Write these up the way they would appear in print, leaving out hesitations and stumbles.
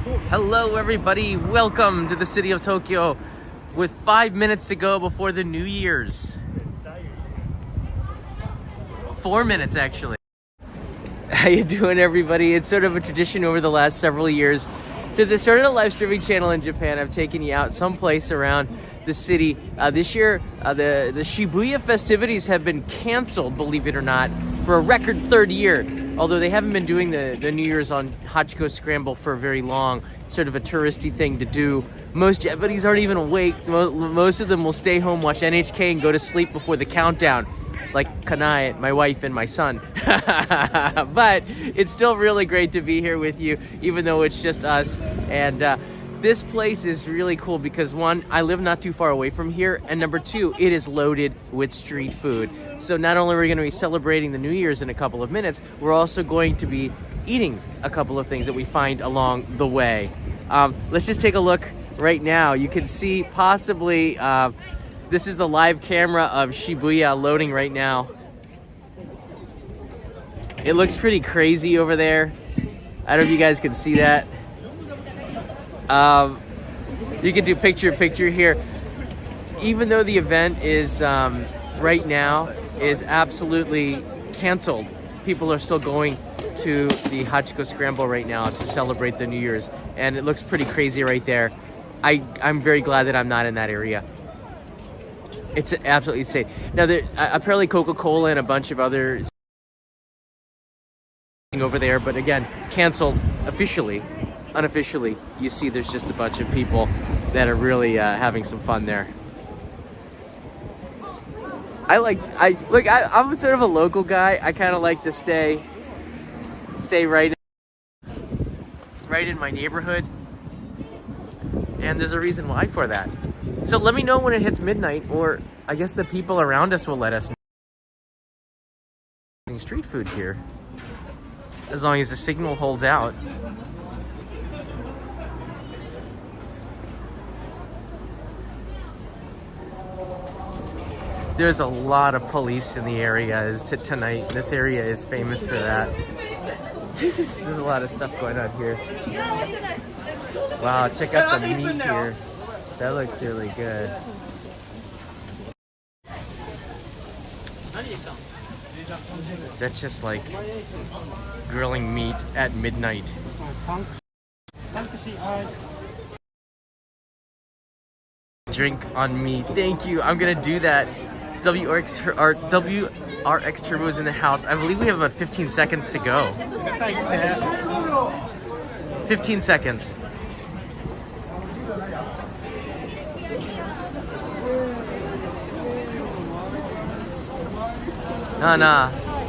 Hello everybody, welcome to the city of Tokyo with 5 minutes to go before the New Year's. 4 minutes actually. How you doing everybody? It's sort of a tradition over the last several years. Since I started a live streaming channel in Japan, I've taken you out someplace around the city. This year, the Shibuya festivities have been canceled, believe it or not, for a record third year. Although they haven't been doing the New Year's on Hachiko Scramble for very long. It's sort of a touristy thing to do. Most Japanese aren't even awake. Most of them will stay home, watch NHK, and go to sleep before the countdown. Like Kanae, my wife, and my son. But it's still really great to be here with you, even though it's just us. And this place is really cool because, one, I live not too far away from here, and number two, it is loaded with street food. So not only are we going to be celebrating the New Year's in a couple of minutes, we're also going to be eating a couple of things that we find along the way. Let's just take a look right now. You can see possibly, this is the live camera of Shibuya loading right now. It looks pretty crazy over there. I don't know if you guys can see that. You can do picture here. Even though the event is right now is absolutely canceled, people are still going to the Hachiko Scramble right now to celebrate the New Year's, and it looks pretty crazy right there. I'm very glad that I'm not in that area. It's absolutely insane. Now, apparently Coca-Cola and a bunch of other over there, but again, canceled officially. Unofficially, you see there's just a bunch of people that are really having some fun there. I'm sort of a local guy. I kind of like to stay right in my neighborhood, and there's a reason why for that. So let me know when it hits midnight, or I guess the people around us will let us know. Street food here, as long as the signal holds out. There's a lot of police in the area tonight. This area is famous for that. There's a lot of stuff going on here. Wow, check out the meat here. That looks really good. That's just like grilling meat at midnight. Drink on me. Thank you. I'm gonna do that. WRX Turbo is in the house. I believe we have about 15 seconds to go. 15 seconds. Nah. 6.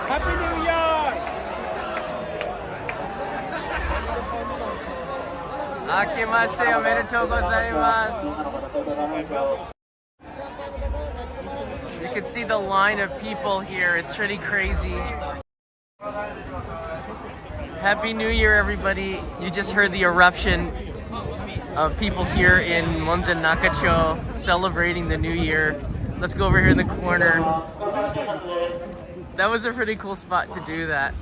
Happy New Year! 明けましておめでとうございます. You can see the line of people here. It's pretty crazy. Happy New Year, everybody. You just heard the eruption of people here in Monzen Nakacho celebrating the New Year. Let's go over here in the corner. That was a pretty cool spot to do that.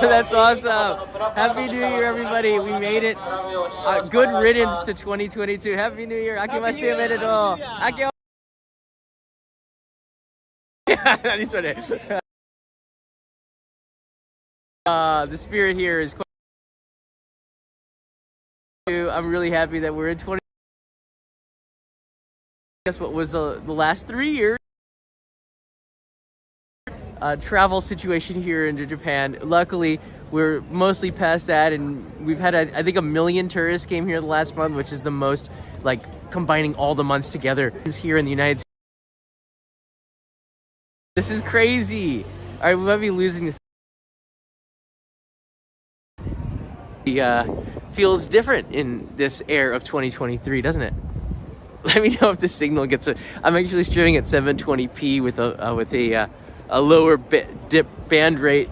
That's awesome. Happy New Year, everybody. We made it. Good riddance to 2022. Happy New Year. Akimashite omedetou. The spirit here is quite. I'm really happy that we're in 20. Guess what was the last 3 years travel situation here in Japan. Luckily, we're mostly past that, and we've had I think 1 million tourists came here the last month, which is the most, like, combining all the months together here in the United States. This is crazy. All right, we might be losing this. Feels different in this air of 2023, doesn't it? Let me know if the signal gets I'm actually streaming at 720p with a a lower bandwidth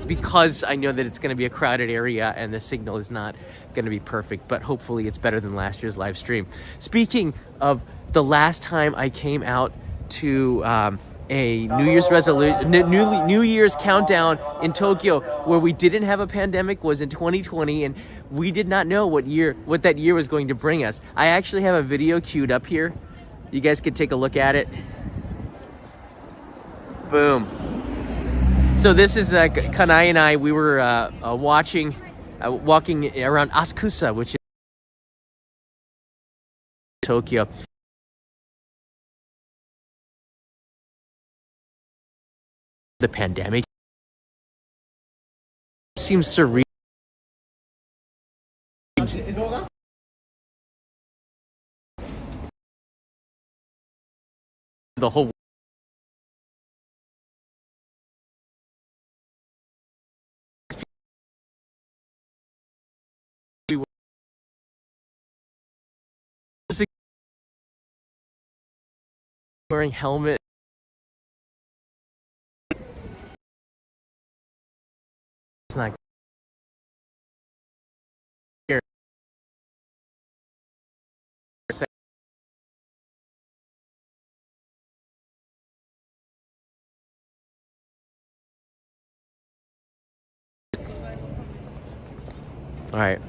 because I know that it's going to be a crowded area and the signal is not going to be perfect, but hopefully it's better than last year's live stream. Speaking of the last time I came out to a New Year's countdown in Tokyo where we didn't have a pandemic was in 2020, and we did not know what that year was going to bring us. I actually have a video queued up here. You guys could take a look at it. Boom. So this is Kanai and I. We were walking around Asakusa, which is Tokyo. The pandemic seems surreal. The whole wearing helmet. It's not here. All right.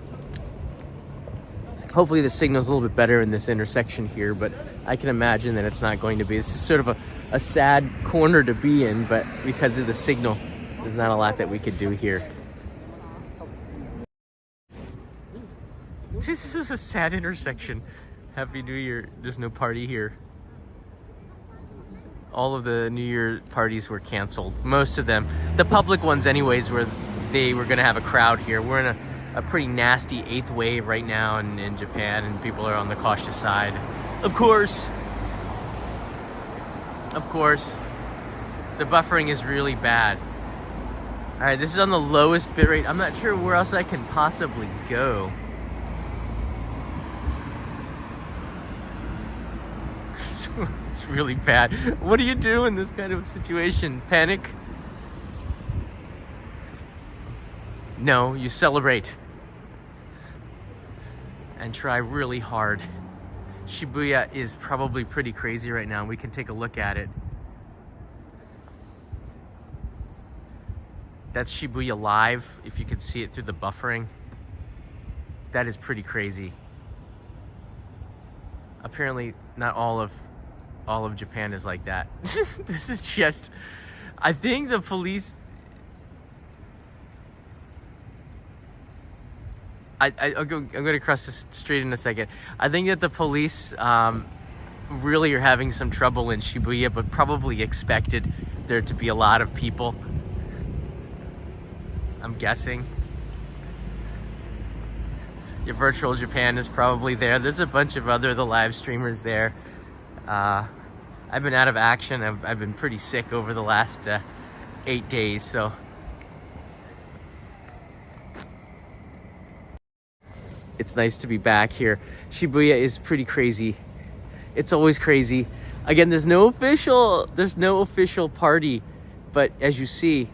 Hopefully the signal's a little bit better in this intersection here, but I can imagine that it's not going to be. This is sort of a sad corner to be in, but because of the signal, there's not a lot that we could do here. This is a sad intersection. Happy New Year. There's no party here. All of the New Year parties were canceled. Most of them. The public ones anyways, where they were going to have a crowd here. We're in a pretty nasty 8th wave right now in Japan, and people are on the cautious side. Of course, the buffering is really bad. All right, this is on the lowest bitrate. I'm not sure where else I can possibly go. It's really bad. What do you do in this kind of situation? Panic? No, you celebrate and try really hard. Shibuya is probably pretty crazy right now. We can take a look at it. That's Shibuya live, if you can see it through the buffering. That is pretty crazy. Apparently not all of Japan is like that. This is just, I think the police, I'm going to cross this street in a second. I think that the police really are having some trouble in Shibuya, but probably expected there to be a lot of people. I'm guessing. Your virtual Japan is probably there. There's a bunch of the live streamers there. I've been out of action. I've been pretty sick over the last 8 days, so. It's nice to be back here. Shibuya is pretty crazy. It's always crazy. Again, there's no official party, but as you see,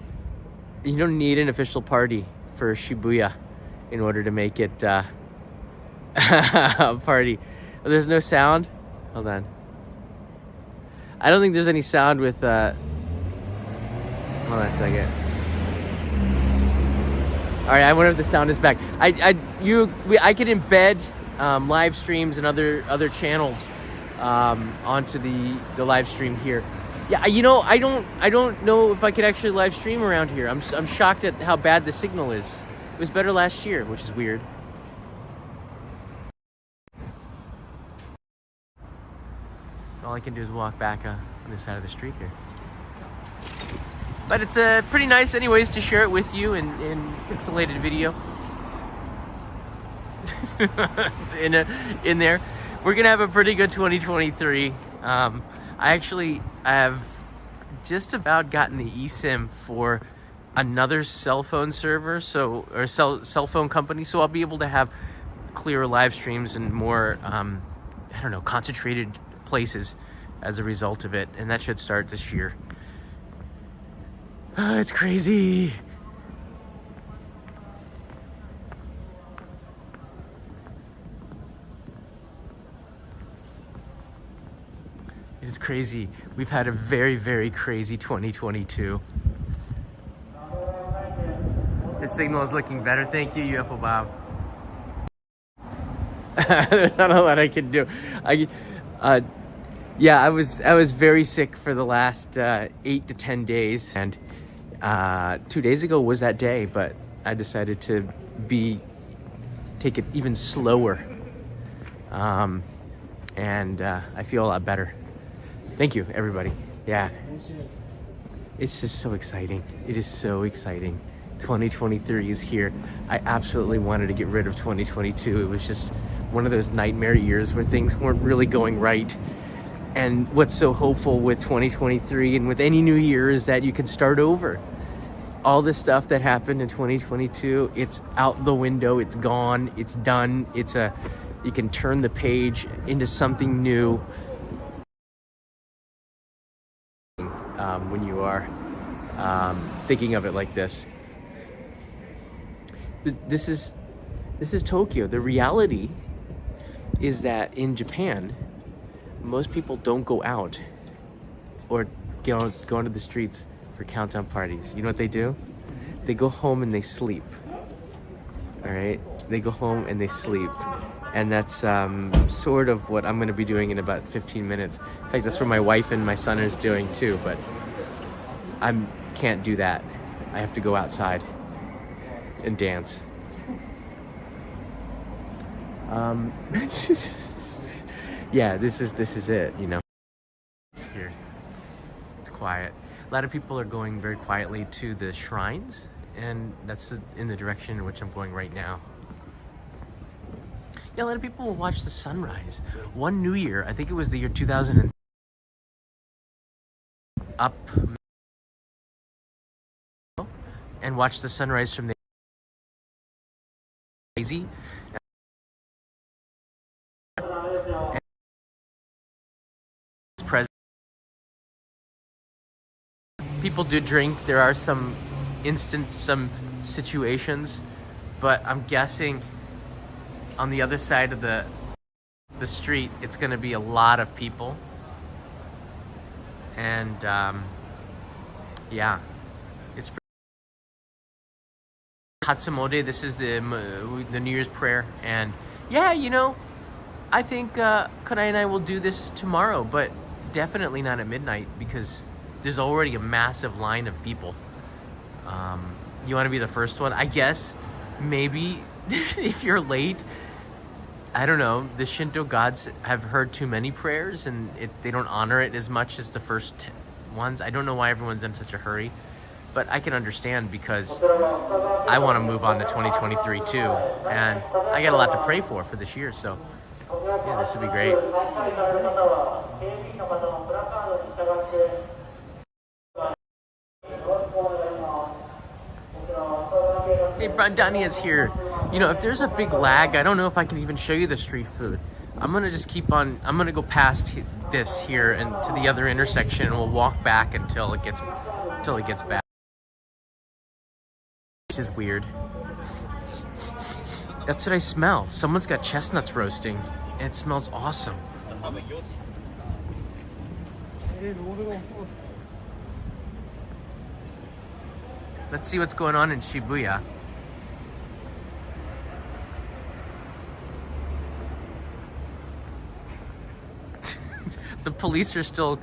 you don't need an official party for Shibuya in order to make it a party. Oh, there's no sound? Hold on. I don't think there's any sound with hold on a second. All right, I wonder if the sound is back. I could embed live streams and other channels onto the live stream here. Yeah, I don't know if I could actually live stream around here. I'm shocked at how bad the signal is. It was better last year, which is weird. So all I can do is walk back on this side of the street here. But it's pretty nice anyways to share it with you in pixelated video. in there. We're going to have a pretty good 2023. I actually have just about gotten the eSIM for another cell phone server, or cell phone company, so I'll be able to have clearer live streams and more, concentrated places as a result of it, and that should start this year. It's crazy. It's crazy. We've had a very, very crazy 2022. The signal is looking better. Thank you, UFO Bob. There's not a lot I can do. Yeah, I was very sick for the last 8 to 10 days, and 2 days ago was that day, but I decided to take it even slower, and I feel a lot better. Thank you, everybody. Yeah, it's just so exciting. It is so exciting. 2023 is here. I absolutely wanted to get rid of 2022. It was just one of those nightmare years where things weren't really going right. And what's so hopeful with 2023 and with any new year is that you can start over. All the stuff that happened in 2022, it's out the window, it's gone, it's done. You can turn the page into something new when you are thinking of it like this. This is Tokyo. The reality is that in Japan, most people don't go out or go onto the streets for countdown parties. You know what they do? They go home and they sleep. All right? They go home and they sleep. And that's sort of what I'm going to be doing in about 15 minutes. In fact, that's what my wife and my son is doing too, but I can't do that. I have to go outside and dance. Yeah, this is it, you know. It's here. It's quiet. A lot of people are going very quietly to the shrines, and that's in the direction in which I'm going right now. Yeah, a lot of people will watch the sunrise. One New Year, I think it was the year 2000, up and watch the sunrise from the crazy. It's present. People do drink. There are some situations, but I'm guessing on the other side of the street, it's going to be a lot of people. And yeah, it's Hatsumode. This is the New Year's prayer, and yeah, you know, I think Kanai and I will do this tomorrow, but definitely not at midnight because there's already a massive line of people. You want to be the first one? I guess maybe if you're late. I don't know. The Shinto gods have heard too many prayers, and they don't honor it as much as the first ones. I don't know why everyone's in such a hurry, but I can understand because I want to move on to 2023 too, and I got a lot to pray for this year. So yeah, this would be great. Hey, Brandania's here. You know, if there's a big lag, I don't know if I can even show you the street food. I'm gonna just keep on. I'm gonna go past this here and to the other intersection, and we'll walk back until it gets back. Which is weird. That's what I smell. Someone's got chestnuts roasting, and it smells awesome. Let's see what's going on in Shibuya. The police are still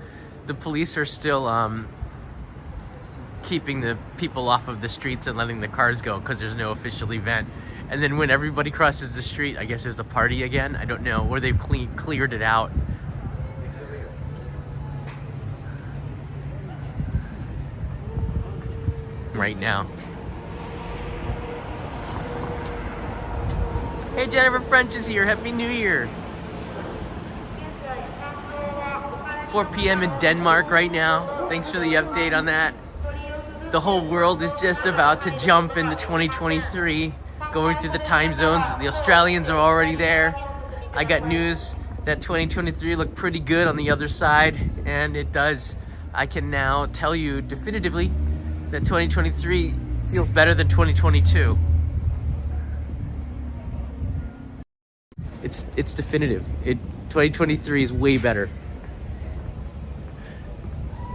keeping the people off of the streets and letting the cars go because there's no official event. And then when everybody crosses the street, I guess there's a party again. I don't know, or they've cleared it out. Right now. Hey, Jennifer French is here. Happy New Year. 4 p.m. in Denmark right now. Thanks for the update on that. The whole world is just about to jump into 2023, going through the time zones. The Australians are already there. I got news. that 2023 looked pretty good on the other side, and it does. I can now tell you definitively that 2023 feels better than 2022. It's definitive. 2023 is way better.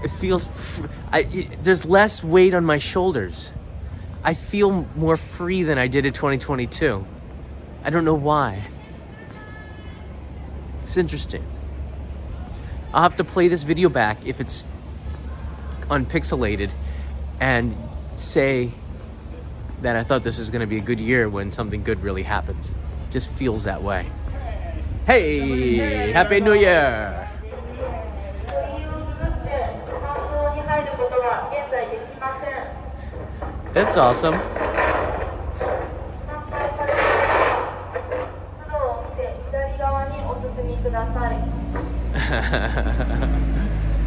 It feels, there's less weight on my shoulders. I feel more free than I did in 2022. I don't know why. It's interesting. I'll have to play this video back if it's unpixelated and say that I thought this was going to be a good year when something good really happens. Just feels that way. Hey, Happy New Year! That's awesome.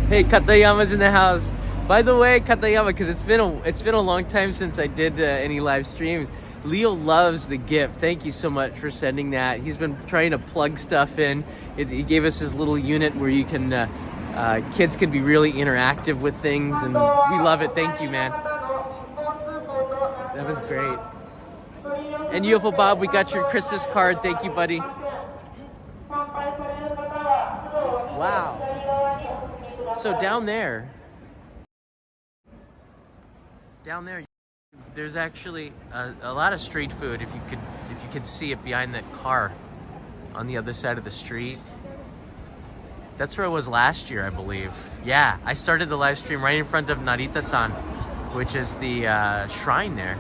Hey, Katayama's in the house. By the way, Katayama, because it's been a long time since I did any live streams. Leo loves the gift. Thank you so much for sending that. He's been trying to plug stuff in. He gave us his little unit where you can, kids can be really interactive with things, and we love it. Thank you, man. That was great. And UFO Bob, we got your Christmas card. Thank you, buddy. Wow. So down there, there's actually a lot of street food. If you could see it behind that car on the other side of the street. That's where I was last year, I believe. Yeah, I started the live stream right in front of Narita-san, which is the shrine there.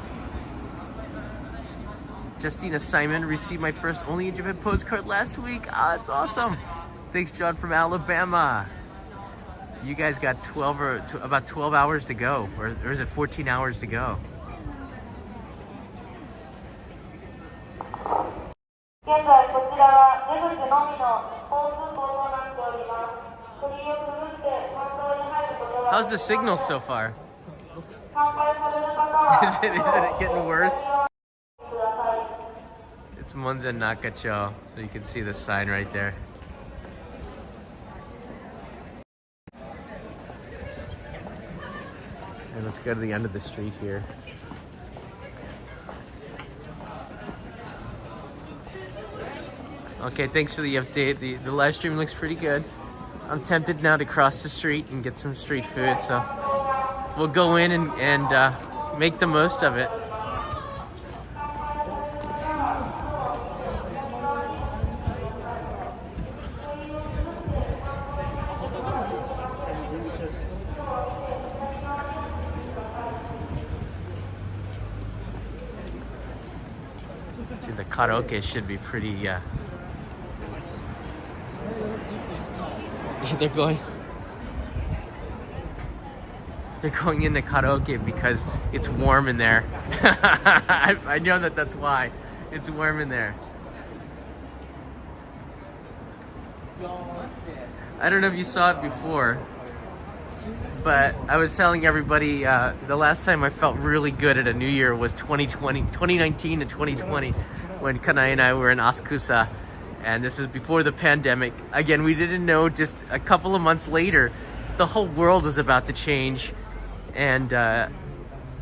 Justina Simon received my first Only in Japan postcard last week. Ah, that's awesome. Thanks, John from Alabama. You guys got about 12 hours to go, or is it 14 hours to go? How's the signal so far? Is it getting worse? It's Monzen Nakacho, so you can see the sign right there. And let's go to the end of the street here. Okay, thanks for the update. The live stream looks pretty good. I'm tempted now to cross the street and get some street food, so we'll go in and make the most of it. See, the karaoke should be pretty, they're going into karaoke because it's warm in there. I know that's why. It's warm in there. I don't know if you saw it before, but I was telling everybody the last time I felt really good at a new year was 2019 and 2020 when Kanai and I were in Asakusa. And this is before the pandemic. Again, we didn't know, just a couple of months later, the whole world was about to change. And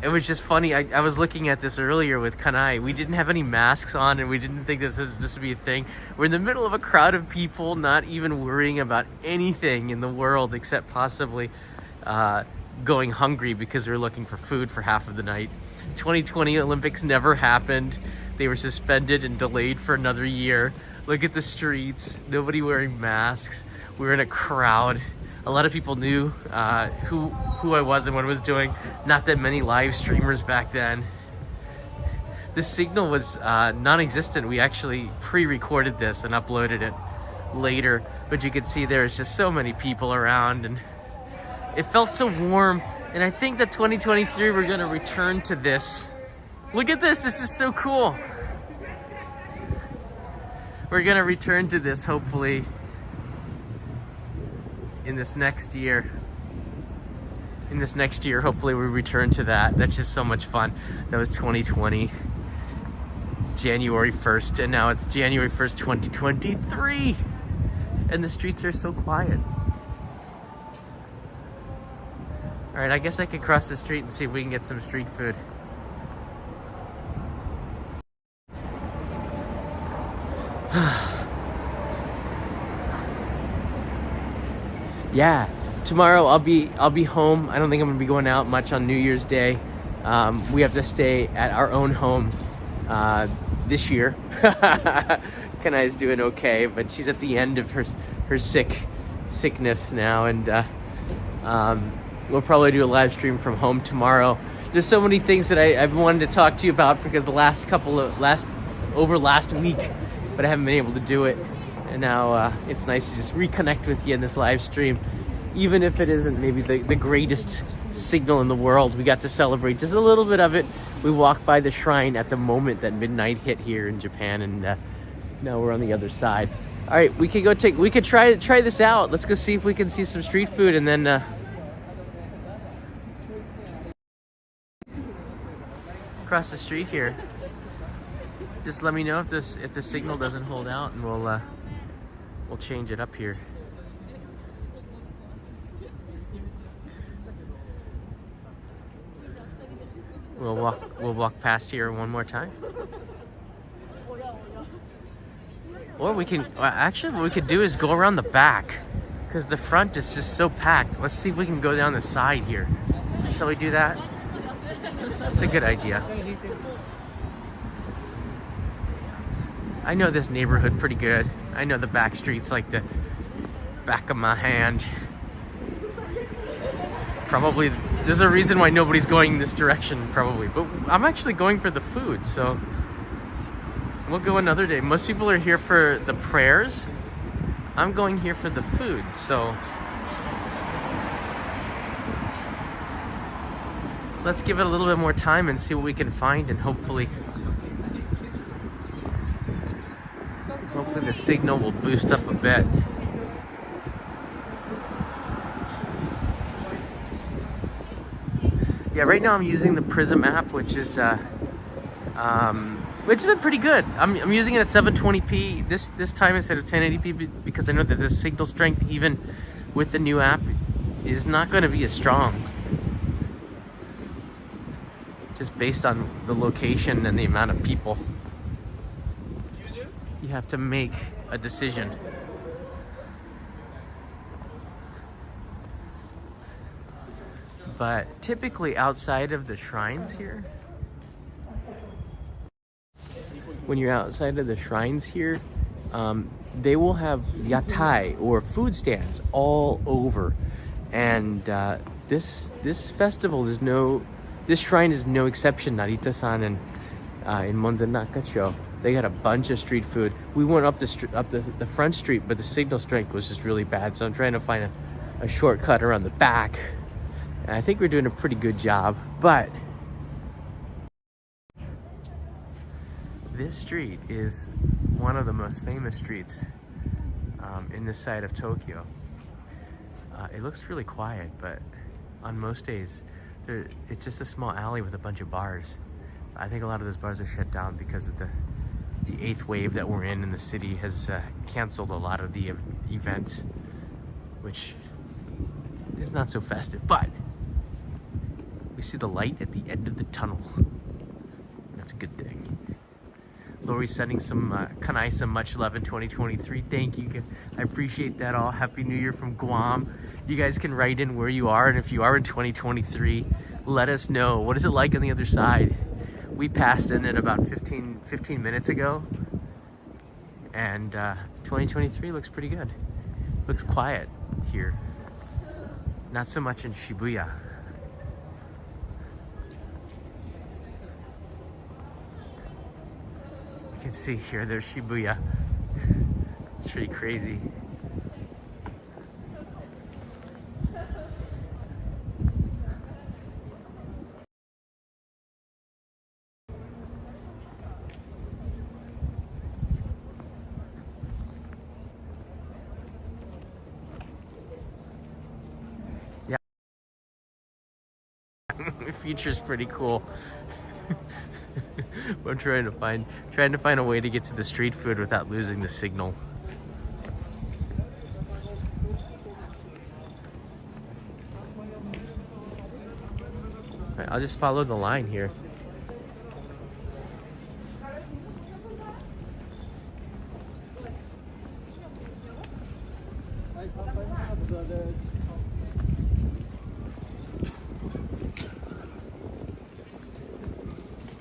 it was just funny. I was looking at this earlier with Kanai. We didn't have any masks on, and we didn't think this would be a thing. We're in the middle of a crowd of people, not even worrying about anything in the world except possibly going hungry because we're looking for food for half of the night. 2020 Olympics never happened. They were suspended and delayed for another year. Look at the streets, nobody wearing masks. We were in a crowd. A lot of people knew who I was and what I was doing. Not that many live streamers back then. The signal was non-existent. We actually pre-recorded this and uploaded it later, but you could see there's just so many people around, and it felt so warm. And I think that 2023 we're gonna return to this. Look at this, this is so cool. We're gonna return to this hopefully in this next year. In this next year, hopefully we return to that. That's just so much fun. That was 2020, January 1st, and now it's January 1st, 2023. and the streets are so quiet. All right, I guess I could cross the street and see if we can get some street food. Yeah, tomorrow I'll be home. I don't think I'm gonna be going out much on New Year's Day. We have to stay at our own home this year. Kanai's doing okay, but she's at the end of her sickness now, and we'll probably do a live stream from home tomorrow. There's so many things that I've wanted to talk to you about for the last week, but I haven't been able to do it. And now it's nice to just reconnect with you in this live stream, even if it isn't maybe the greatest signal in the world. We got to celebrate just a little bit of it. We walked by the shrine at the moment that midnight hit here in Japan, and now we're on the other side. All right, we could try this out. Let's go see if we can see some street food, and then across the street here. Just let me know if the signal doesn't hold out, and we'll change it up here. We'll walk past here one more time. Or we can actually what we could do is go around the back, because the front is just so packed. Let's see if we can go down the side here. Shall we do that? That's a good idea. I know this neighborhood pretty good. I know the back streets like the back of my hand. Probably there's a reason why nobody's going this direction, probably. But I'm actually going for the food, so we'll go another day. Most people are here for the prayers. I'm going here for the food, so let's give it a little bit more time and see what we can find, and hopefully the signal will boost up a bit. Yeah, right now I'm using the Prism app, which has been pretty good. I'm using it at 720p this time instead of 1080p, because I know that the signal strength, even with the new app, is not going to be as strong, just based on the location and the amount of people. You have to make a decision. But typically outside of the shrines here, when you're outside of the shrines here, they will have yatai, or food stands, all over. And this festival is this shrine is no exception. Narita-san and in Monzen Nakacho, they got a bunch of street food. We went up the front street, but the signal strength was just really bad. So I'm trying to find a shortcut around the back. And I think we're doing a pretty good job. But this street is one of the most famous streets in this side of Tokyo. It looks really quiet, but on most days, it's just a small alley with a bunch of bars. I think a lot of those bars are shut down because of the 8th wave that we're in the city has canceled a lot of the events, which is not so festive. But we see the light at the end of the tunnel. That's a good thing. Lori's sending Kanai some much love in 2023. Thank you. I appreciate that all. Happy New Year from Guam. You guys can write in where you are, and if you are in 2023, let us know. What is it like on the other side? We passed in it about 15 minutes ago, and 2023 looks pretty good. Looks quiet here. Not so much in Shibuya. You can see here, there's Shibuya. It's pretty crazy. The future's pretty cool. I'm trying to find a way to get to the street food without losing the signal. right, I'll just follow the line here.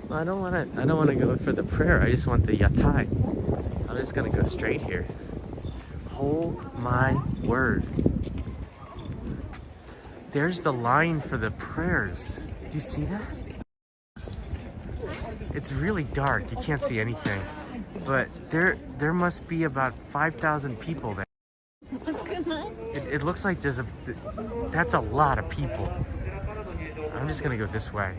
I don't want to go for the prayer. I just want the yatai. I'm just gonna go straight here. Oh my word. There's the line for the prayers. Do you see that? It's really dark. You can't see anything. But there must be about 5,000 people there. It looks like that's a lot of people. I'm just gonna go this way.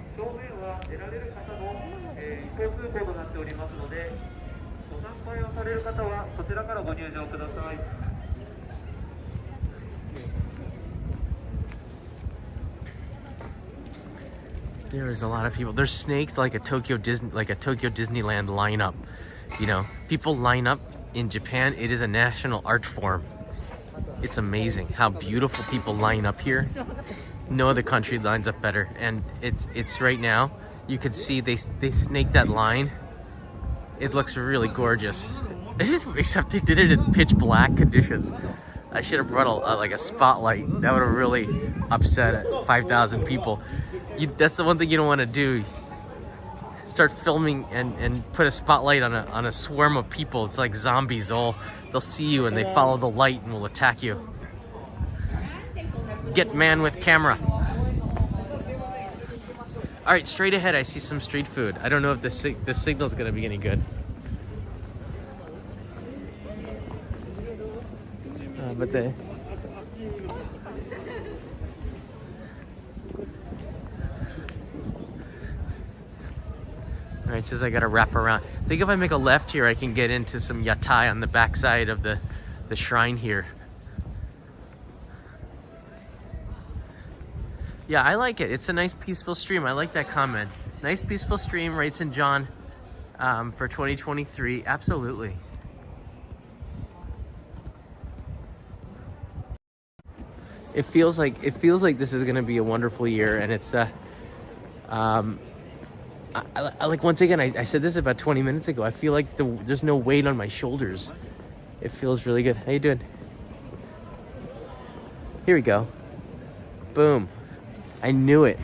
There is a lot of people. There's snakes like a Tokyo Disneyland lineup. You know, people line up in Japan. It is a national art form. It's amazing how beautiful people line up here. No other country lines up better. And it's right now. You can see they snaked that line. It looks really gorgeous. Except they did it in pitch black conditions. I should have brought like a spotlight. That would have really upset 5,000 people. That's the one thing you don't want to do. Start filming and put a spotlight on a swarm of people. It's like zombies. They'll see you and they follow the light and will attack you. Get man with camera. All right, straight ahead I see some street food. I don't know if the signal's gonna be any good. But they... All right, it says I gotta wrap around. I think if I make a left here, I can get into some yatai on the backside of the shrine here. Yeah, I like it. It's a nice peaceful stream. I like that comment. Nice peaceful stream, right, St. John, for 2023. Absolutely. It feels like this is gonna be a wonderful year, and it's I like, once again, I said this about 20 minutes ago. I feel like there's no weight on my shoulders. It feels really good. How you doing? Here we go. Boom. I knew it.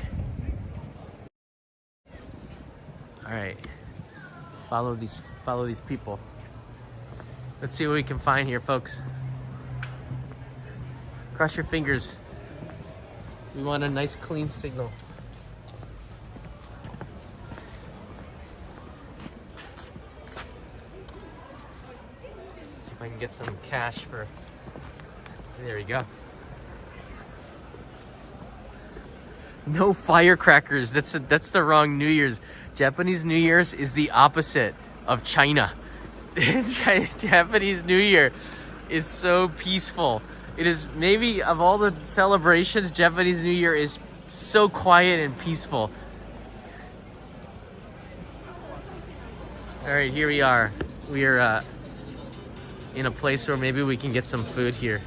All right. Follow these people. Let's see what we can find here, folks. Cross your fingers. We want a nice clean signal. See if I can get some cash for... There we go. No firecrackers. That's the wrong New Year's. Japanese New Year's is the opposite of China. Japanese New Year is so peaceful. It is, maybe of all the celebrations, Japanese New Year is so quiet and peaceful. All right, here we are. We are in a place where maybe we can get some food here.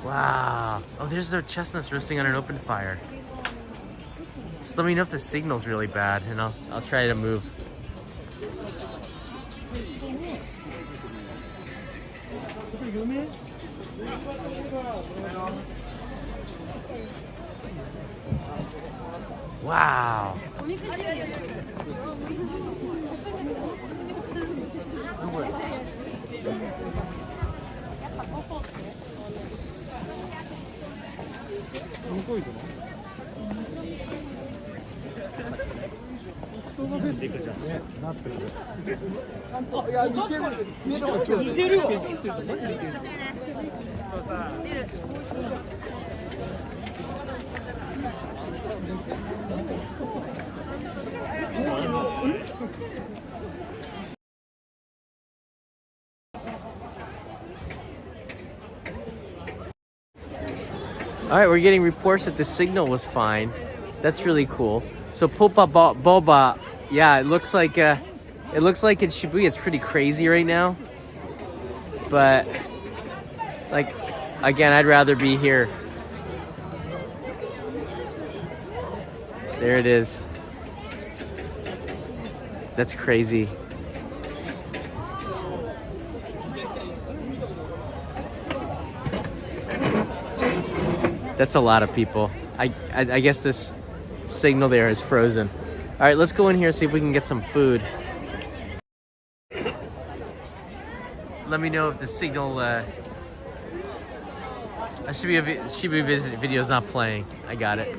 Wow. Oh, there's their chestnuts roasting on an open fire. Just let me know if the signal's really bad, and I'll try to move. Wow. All right, we're getting reports that the signal was fine. That's really cool. So Popa Boba, yeah, it looks like in Shibuya it's pretty crazy right now. But like, again, I'd rather be here. There it is. That's crazy. That's a lot of people. I guess this signal there is frozen. All right, let's go in here and see if we can get some food. Let me know if the signal Shibuya visit video is not playing. I got it.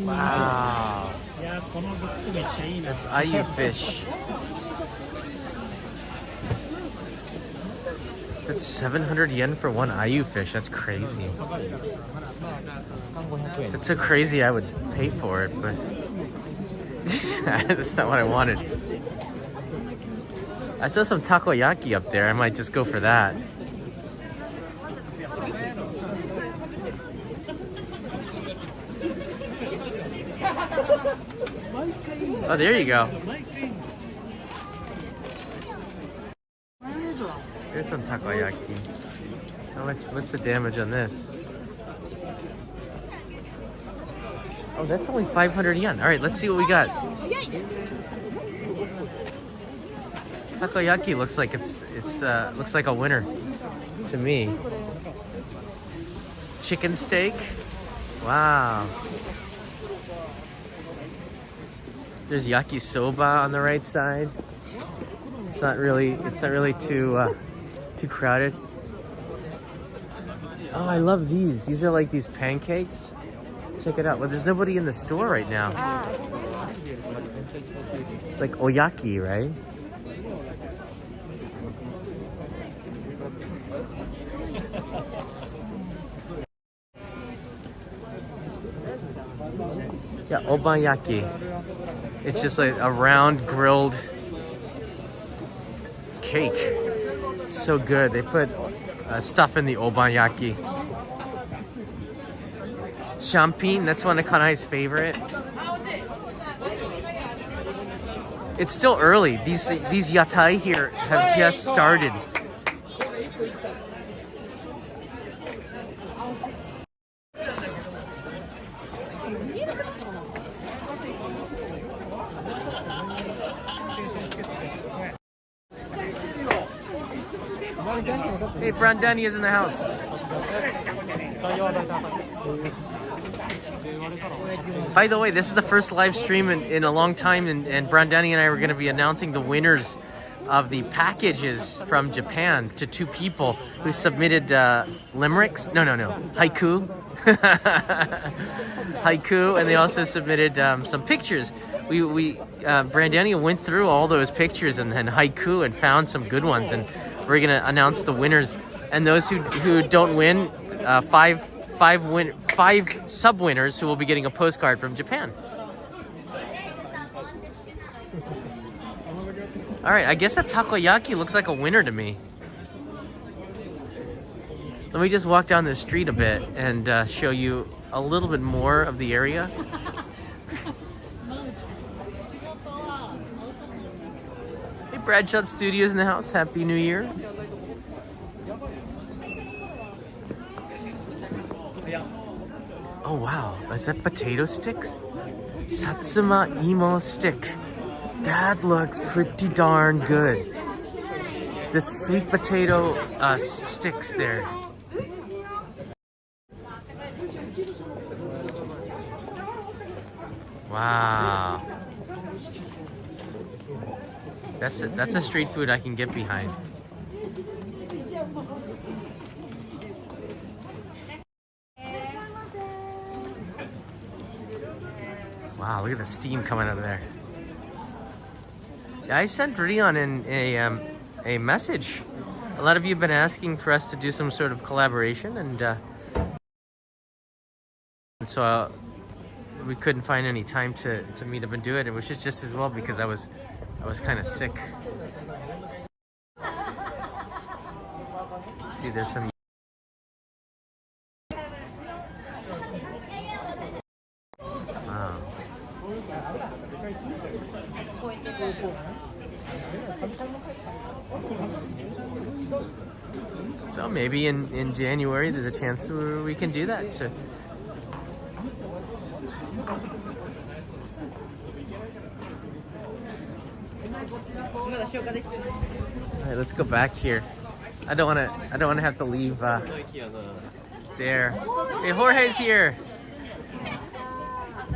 Wow. That's ayu fish. That's 700 yen for one ayu fish. That's crazy. That's so crazy I would pay for it, but that's not what I wanted. I saw some takoyaki up there. I might just go for that. Oh, there you go. Here's some takoyaki. How much? What's the damage on this? Oh, that's only 500 yen. All right, let's see what we got. Takoyaki looks like looks like a winner to me. Chicken steak. Wow. There's yakisoba on the right side. It's not really too crowded. Oh, I love these. These are like these pancakes. Check it out. Well, there's nobody in the store right now. Like oyaki, right? Yeah, obayaki. It's just like a round grilled cake. It's so good. They put stuff in the obayaki. Champagne, that's one of Kanai's favorite. It's still early. These yatai here have just started. Hey, Brandani is in the house. By the way, this is the first live stream in a long time, and Brandani and I were going to be announcing the winners of the packages from Japan to two people who submitted limericks. No, haiku. Haiku, and they also submitted some pictures. Brandani went through all those pictures and haiku and found some good ones, and we're gonna announce the winners. And those who don't win, five sub-winners who will be getting a postcard from Japan. All right, I guess that takoyaki looks like a winner to me. Let me just walk down the street a bit and show you a little bit more of the area. Hey, Bradshaw Studios in the house. Happy New Year. Oh wow, is that potato sticks? Satsuma imo stick. That looks pretty darn good. The sweet potato sticks there. Wow. That's a street food I can get behind. Wow, look at the steam coming out of there. Yeah, I sent Rion in a message. A lot of you have been asking for us to do some sort of collaboration, and so we couldn't find any time to meet up and do it, which is just as well because I was I was kind of sick. See, there's some. Wow. So maybe in January there's a chance where we can do that. All right, let's go back here. I don't want to have to leave there. Hey, Jorge's here.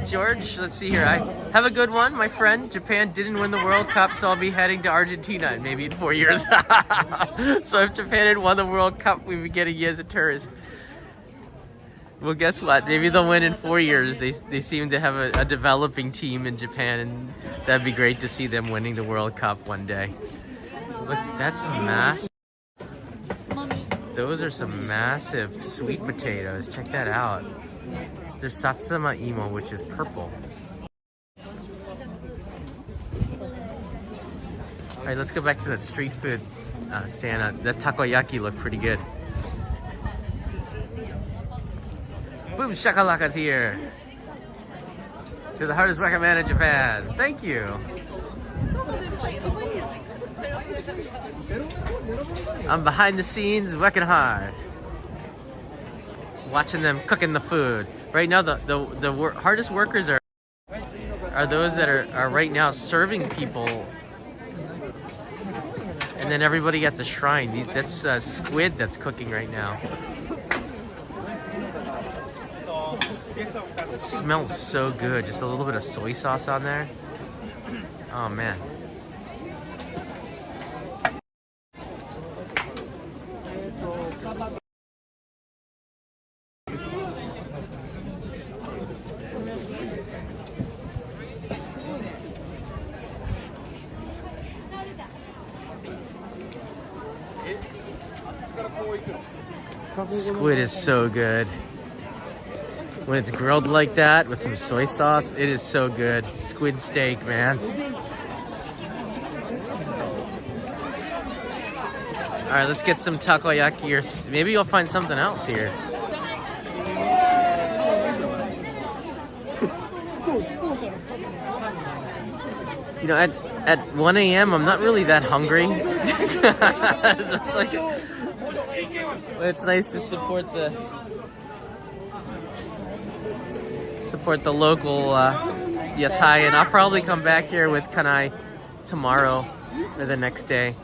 George, let's see here. I have a good one, my friend. Japan didn't win the World Cup, so I'll be heading to Argentina maybe in 4 years. So if Japan had won the World Cup, we'd be getting you as a tourist. Well, guess what? Maybe they'll win in 4 years. They seem to have a developing team in Japan, and that'd be great to see them winning the World Cup one day. Look, that's massive. Those are some massive sweet potatoes. Check that out. There's satsuma imo, which is purple. All right, let's go back to that street food stand. That takoyaki looked pretty good. Boom shakalaka's here. To the hardest working man in Japan. Thank you. I'm behind the scenes working hard. Watching them cooking the food. Right now, the hardest workers are those that are right now serving people, and then everybody at the shrine. That's squid that's cooking right now. It smells so good. Just a little bit of soy sauce on there. Oh man. Squid is so good. When it's grilled like that with some soy sauce, it is so good. Squid steak, man. All right, let's get some takoyaki, or maybe you'll find something else here. You know, at 1 a.m., I'm not really that hungry. It's nice to support the local yatai, and I'll probably come back here with Kanai tomorrow or the next day.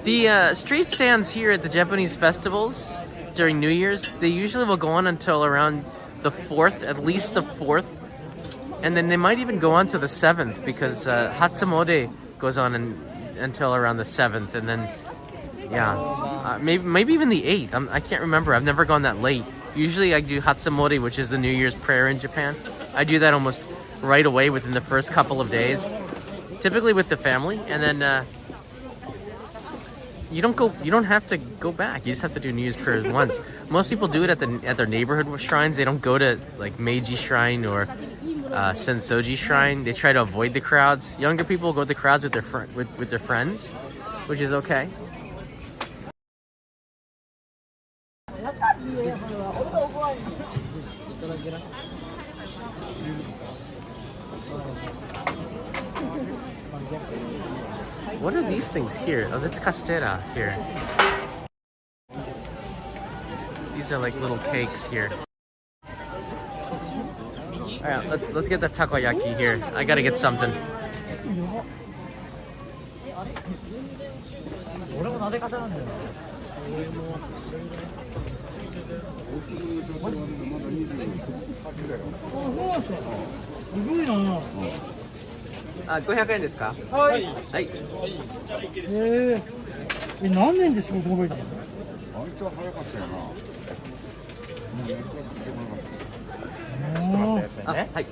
The street stands here at the Japanese festivals during New Year's, they usually will go on until around the 4th, at least the 4th, and then they might even go on to the 7th, because Hatsumode goes on until around the 7th, and then maybe even the 8th. I can't remember. I've never gone that late. Usually I do Hatsumode, which is the New Year's prayer in Japan. I do that almost right away within the first couple of days, typically with the family, and then you don't have to go back. You just have to do New Year's prayers once. Most people do it at their neighborhood shrines. They don't go to like Meiji Shrine or Sensoji Shrine. They try to avoid the crowds. Younger people go to the crowds with their friends, which is okay. What are these things here? Oh, that's castera here. These are like little cakes here. All right, let's get the takoyaki here. I gotta get something. Ah, 500円ですか？はい。はい。何年で仕事覚えたの？あいつは早かったよな。ちょっと待ってくださいね。はい。だ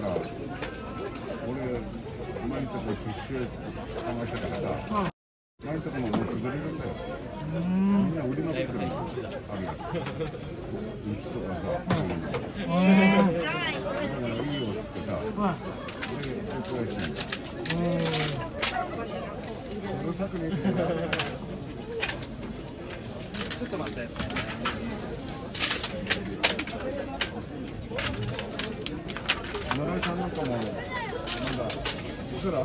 から俺毎日必死で考えてたから。前のとこももう潰れるんだよ。みんな売りまくってるのあるよ。うちとかさ、だからいいよってさ、これがこれしてんだ。うるさくねえって。ちょっと待って。村井さんなんかも、なんだ、いくら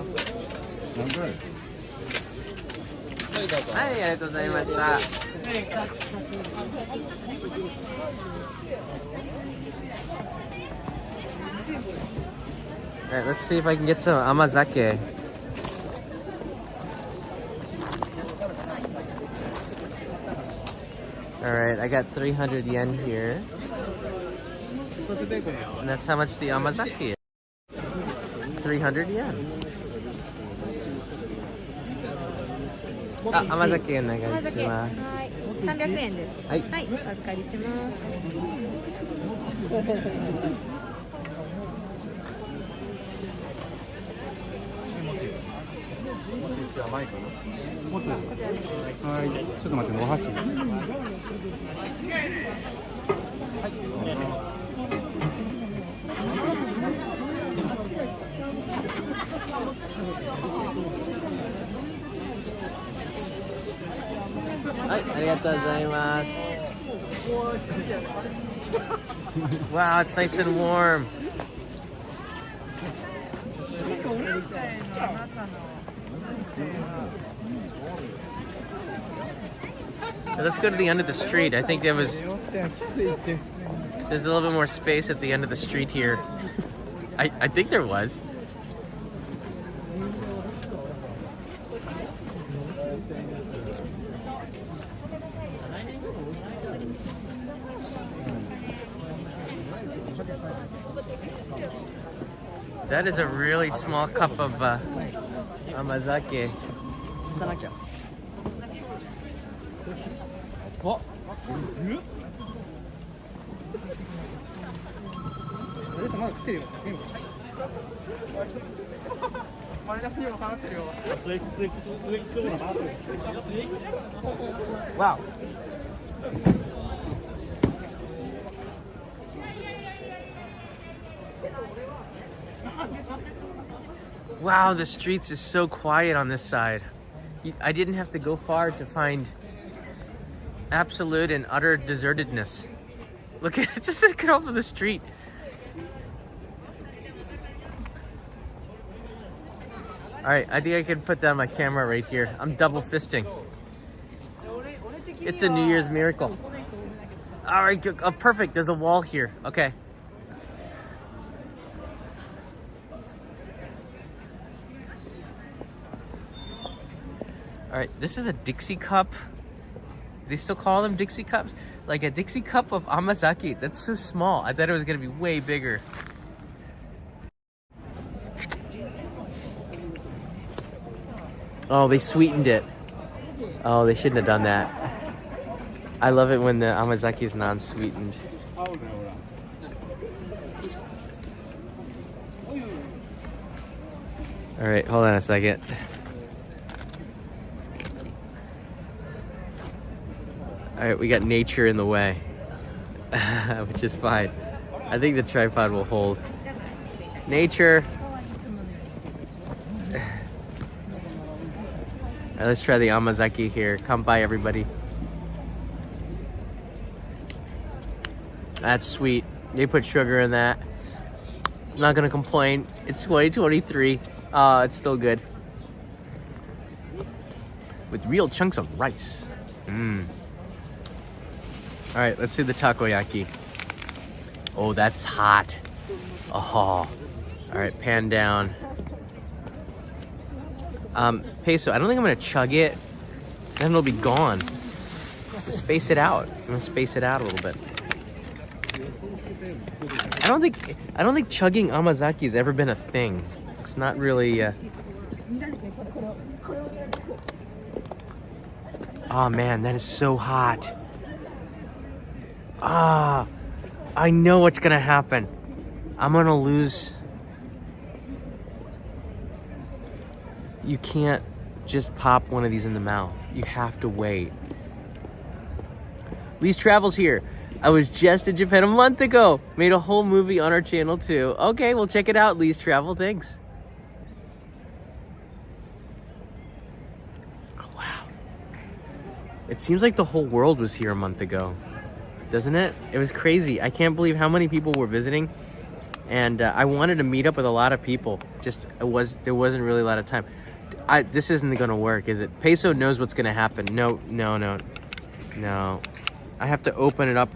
何回はい、ありがとうございました。Alright, let's see if I can get some amazake. Alright, I got 300 yen here. And that's how much the amazake is. 300 yen. あ、甘酒お願いします。はい、300円です。はい。はい、お預かりします。持つ。はい、ちょっと待って、お箸。はい、ありがとうございます。Wow, it's nice and warm. Let's go to the end of the street. I think there's a little bit more space at the end of the street here. I think there was. That is a really small cup of amazake. Wow. Wow, the streets is so quiet on this side. I didn't have to go far to find absolute and utter desertedness. Look at it, just get off of the street. All right, I think I can put down my camera right here. I'm double fisting. It's a New Year's miracle. All right, oh, perfect. There's a wall here. Okay. All right, this is a Dixie cup. They still call them Dixie cups? Like a Dixie cup of amazake. That's so small. I thought it was gonna be way bigger. Oh, they sweetened it. Oh, they shouldn't have done that. I love it when the amazake is non-sweetened. All right, hold on a second. All right, we got nature in the way, which is fine. I think the tripod will hold. Nature. All right, let's try the amazake here. Come by, everybody. That's sweet. They put sugar in that. I'm not gonna complain. It's 2023. It's still good. With real chunks of rice. Mmm. All right, let's do the takoyaki. Oh, that's hot. Oh. All right, pan down. Peso, I don't think I'm gonna chug it. Then it'll be gone. Let's space it out. I'm gonna space it out a little bit. I don't think chugging amazake has ever been a thing. It's not really. Oh man, that is so hot. I know what's gonna happen. I'm gonna lose. You can't just pop one of these in the mouth. You have to wait. Lee's Travels here. I was just in Japan a month ago. Made a whole movie on our channel too. Okay, well check it out, Lee's Travel. Thanks. Oh, wow. It seems like the whole world was here a month ago, doesn't it? It was crazy. I can't believe how many people were visiting. And I wanted to meet up with a lot of people. There wasn't really a lot of time. This isn't going to work, is it? Peso knows what's going to happen. No. I have to open up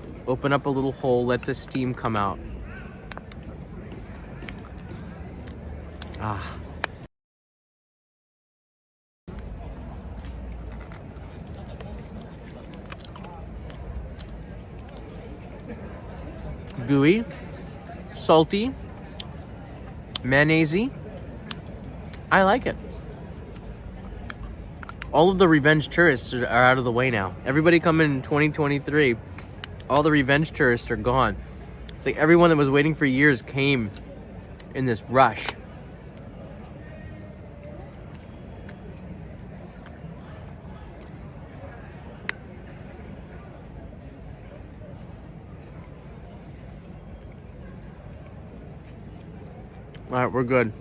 a little hole, let the steam come out. Ah. Gooey, salty, mayonnaise-y. I like it. All of the revenge tourists are out of the way now. Everybody coming in 2023, all the revenge tourists are gone. It's like everyone that was waiting for years came in this rush. All right, we're good.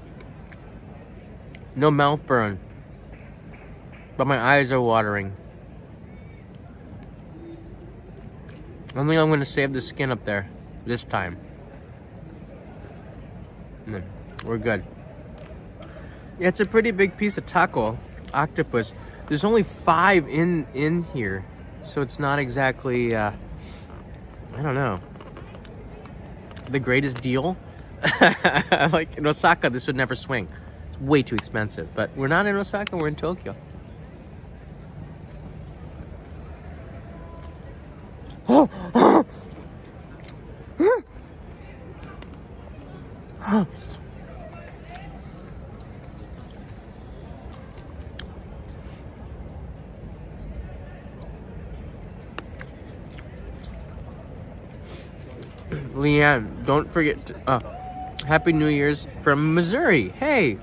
No mouth burn, but my eyes are watering. I think I'm gonna save the skin up there this time. And then we're good. Yeah, it's a pretty big piece of taco, octopus. There's only 5 in here, so it's not exactly, I don't know, the greatest deal. Like in Osaka, this would never swing. It's way too expensive. But we're not in Osaka, we're in Tokyo. Leanne, don't forget to, Happy New Year's from Missouri. Hey.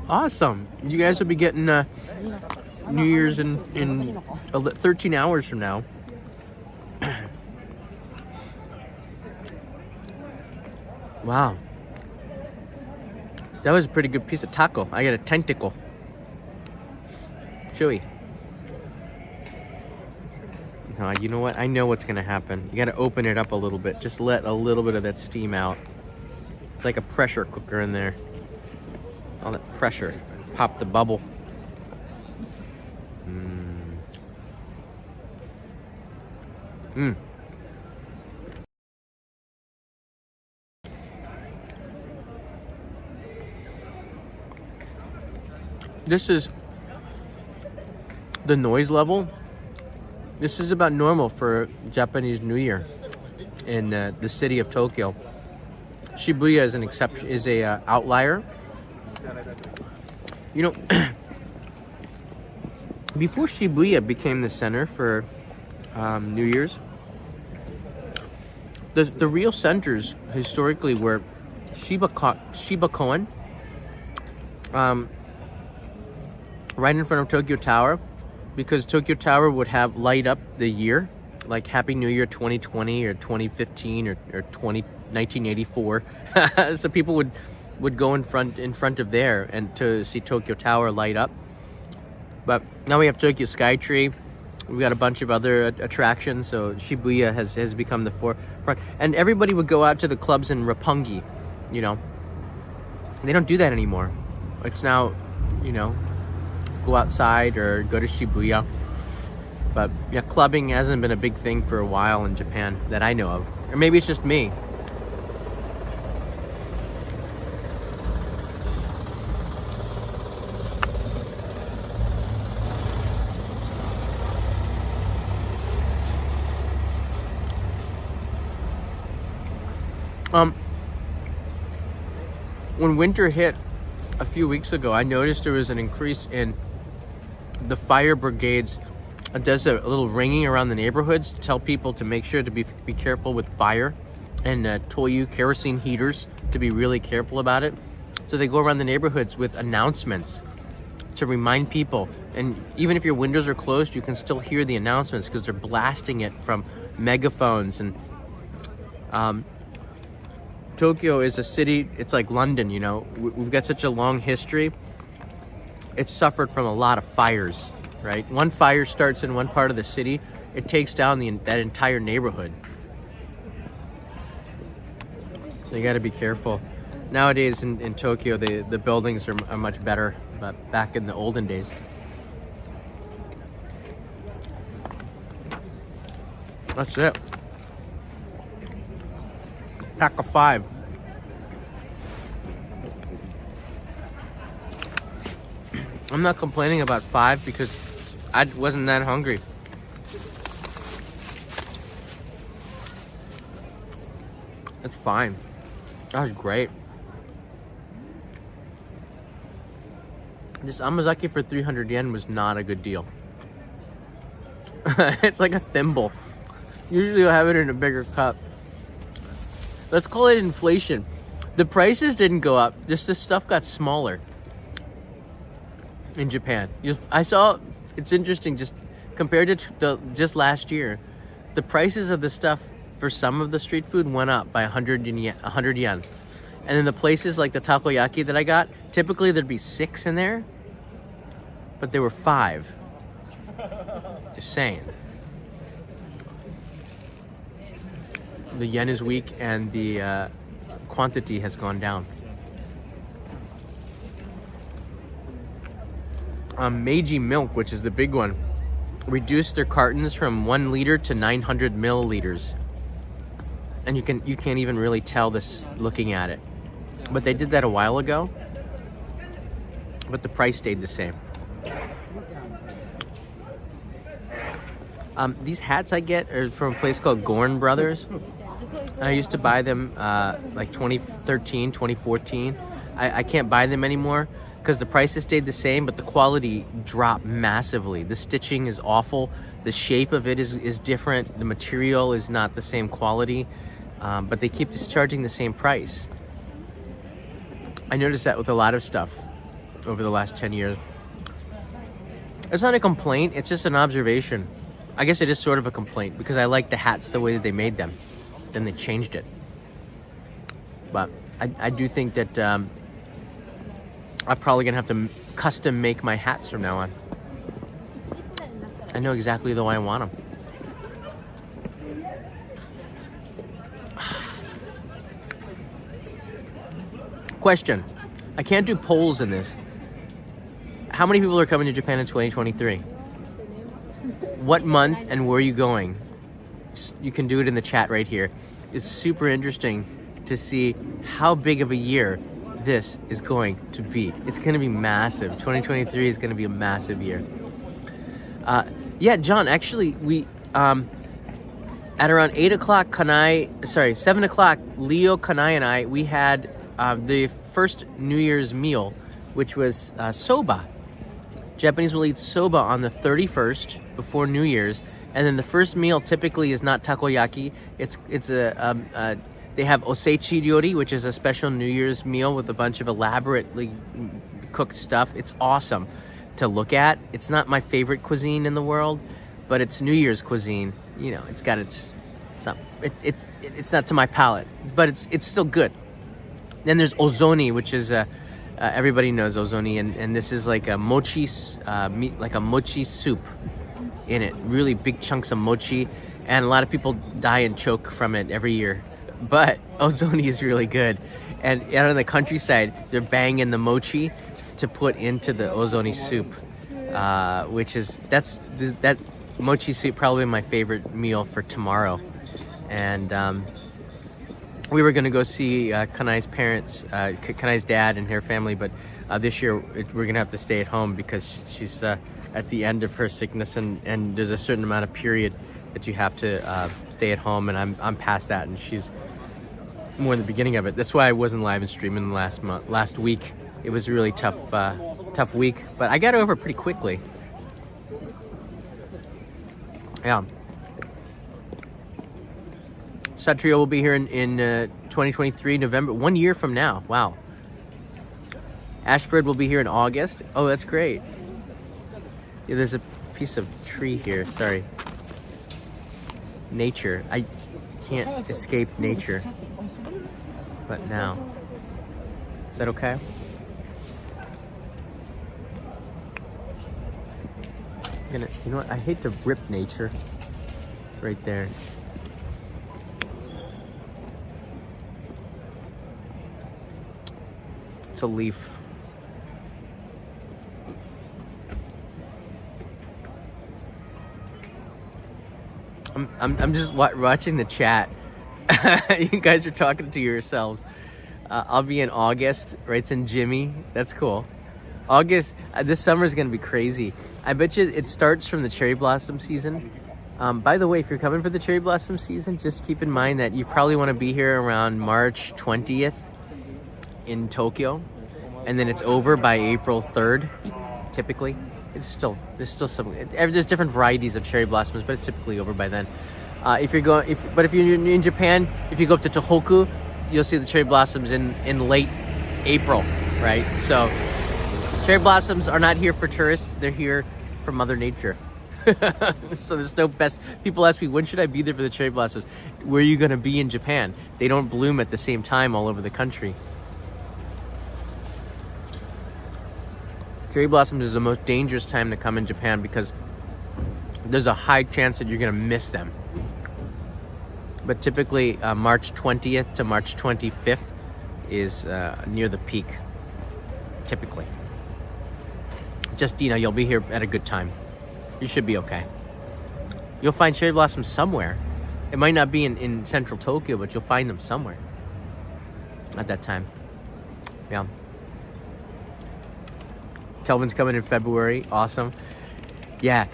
Awesome. You guys will be getting New Year's in 13 hours from now. Wow. That was a pretty good piece of taco. I got a tentacle. Chewy. No, you know what? I know what's gonna happen. You gotta open it up a little bit. Just let a little bit of that steam out. It's like a pressure cooker in there. All that pressure. Pop the bubble. This is the noise level. This is about normal for Japanese New Year in the city of Tokyo. Shibuya is an exception, is a outlier. You know, before Shibuya became the center for New Year's, the real centers historically were Shibakoen, right in front of Tokyo Tower, because Tokyo Tower would have light up the year, like Happy New Year 2020 or 2015 or 1984. So people would go in front of there and to see Tokyo Tower light up. But now we have Tokyo Skytree. We've got a bunch of other attractions, so Shibuya has become the forefront. And everybody would go out to the clubs in Roppongi, you know. They don't do that anymore. It's now, you know, go outside or go to Shibuya. But yeah, clubbing hasn't been a big thing for a while in Japan that I know of. Or maybe it's just me. When winter hit a few weeks ago, I noticed there was an increase in the fire brigades. It does a little ringing around the neighborhoods to tell people to make sure to be careful with fire, and Toyu kerosene heaters to be really careful about it. So they go around the neighborhoods with announcements to remind people. And even if your windows are closed, you can still hear the announcements because they're blasting it from megaphones. And Tokyo is a city, it's like London, you know. We've got such a long history. It's suffered from a lot of fires, right? One fire starts in one part of the city, it takes down that entire neighborhood. So you got to be careful. Nowadays in Tokyo, the buildings are much better, but back in the olden days. That's it. Pack of 5. I'm not complaining about 5 because I wasn't that hungry. That's fine. That was great. This amazake for 300 yen was not a good deal. It's like a thimble. Usually you'll have it in a bigger cup. Let's call it inflation. The prices didn't go up, just the stuff got smaller in Japan. I saw, it's interesting, just compared to just last year, the prices of the stuff for some of the street food went up by 100 yen. And then the places like the takoyaki that I got, typically there'd be 6 in there, but there were 5. Just saying. The yen is weak and the quantity has gone down. Meiji milk, which is the big one, reduced their cartons from 1 liter to 900 milliliters. And you can't even really tell this looking at it. But they did that a while ago. But the price stayed the same. These hats I get are from a place called Gorn Brothers. I used to buy them like 2013, 2014. I can't buy them anymore because the prices stayed the same, but the quality dropped massively. The stitching is awful. The shape of it is different. The material is not the same quality, but they keep charging the same price. I noticed that with a lot of stuff over the last 10 years. It's not a complaint, it's just an observation. I guess it is sort of a complaint because I like the hats the way that they made them. Then they changed it. But I do think that I'm probably gonna have to custom make my hats from now on. I know exactly the way I want them. Question. I can't do polls in this. How many people are coming to Japan in 2023? What month and where are you going? You can do it in the chat right here. It's super interesting to see how big of a year this is going to be. It's going to be massive. 2023 is going to be a massive year. Yeah, John, actually, we at around 8 o'clock, 7 o'clock, Leo, Kanai, and I, we had the first New Year's meal, which was soba. Japanese will eat soba on the 31st before New Year's, and then the first meal typically is not takoyaki. It's they have osechi ryori, which is a special New Year's meal with a bunch of elaborately cooked stuff. It's awesome to look at. It's not my favorite cuisine in the world, but it's New Year's cuisine. You know, it's not to my palate, but it's still good. Then there's ozoni, which is everybody knows ozoni, and this is like a mochi meat, like a mochi soup in it. Really big chunks of mochi, and a lot of people die and choke from it every year. But ozoni is really good, and out in the countryside, they're banging the mochi to put into the ozoni soup, which is that mochi soup probably my favorite meal for tomorrow. And we were going to go see Kanai's parents, Kanai's dad and her family, but this year we're going to have to stay at home because she's at the end of her sickness, and there's a certain amount of period that you have to stay at home, and I'm past that, and she's more in the beginning of it. That's why I wasn't live and streaming last week. It was a really tough week, but I got over pretty quickly. Yeah. Satrio will be here in 2023, November, 1 year from now. Wow. Ashbird will be here in August. Oh, that's great. Yeah, there's a piece of tree here. Sorry. Nature. I can't escape nature. But now. Is that okay? You know what? I hate to rip nature. Right there. It's a leaf. I'm just watching the chat. You guys are talking to yourselves. I'll be in August, writes in Jimmy. That's cool. August, this summer is going to be crazy. I bet you it starts from the cherry blossom season. By the way, if you're coming for the cherry blossom season, just keep in mind that you probably want to be here around March 20th in Tokyo. And then it's over by April 3rd, typically. There's still some, there's different varieties of cherry blossoms, but it's typically over by then. If you're in Japan, if you go up to Tohoku, you'll see the cherry blossoms in late April, right? So cherry blossoms are not here for tourists; they're here for Mother Nature. So there's no best. People ask me, when should I be there for the cherry blossoms? Where are you going to be in Japan? They don't bloom at the same time all over the country. Cherry blossoms is the most dangerous time to come in Japan because there's a high chance that you're going to miss them. But typically March 20th to March 25th is near the peak, typically. Just, you'll be here at a good time. You should be okay. You'll find cherry blossoms somewhere. It might not be in central Tokyo, but you'll find them somewhere at that time. Yeah. Kelvin's coming in February. Awesome. Yeah.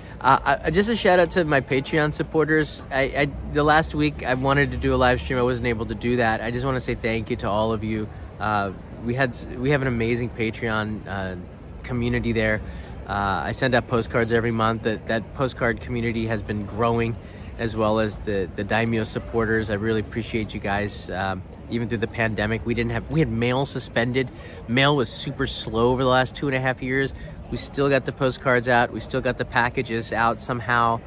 Just a shout out to my Patreon supporters. The last week I wanted to do a live stream. I wasn't able to do that. I just want to say thank you to all of you. We have an amazing Patreon community there. I send out postcards every month. That postcard community has been growing, as well as the Daimyo supporters. I really appreciate you guys. Even through the pandemic, we had mail suspended. Mail was super slow over the last 2.5 years. We still got the postcards out. We still got the packages out somehow.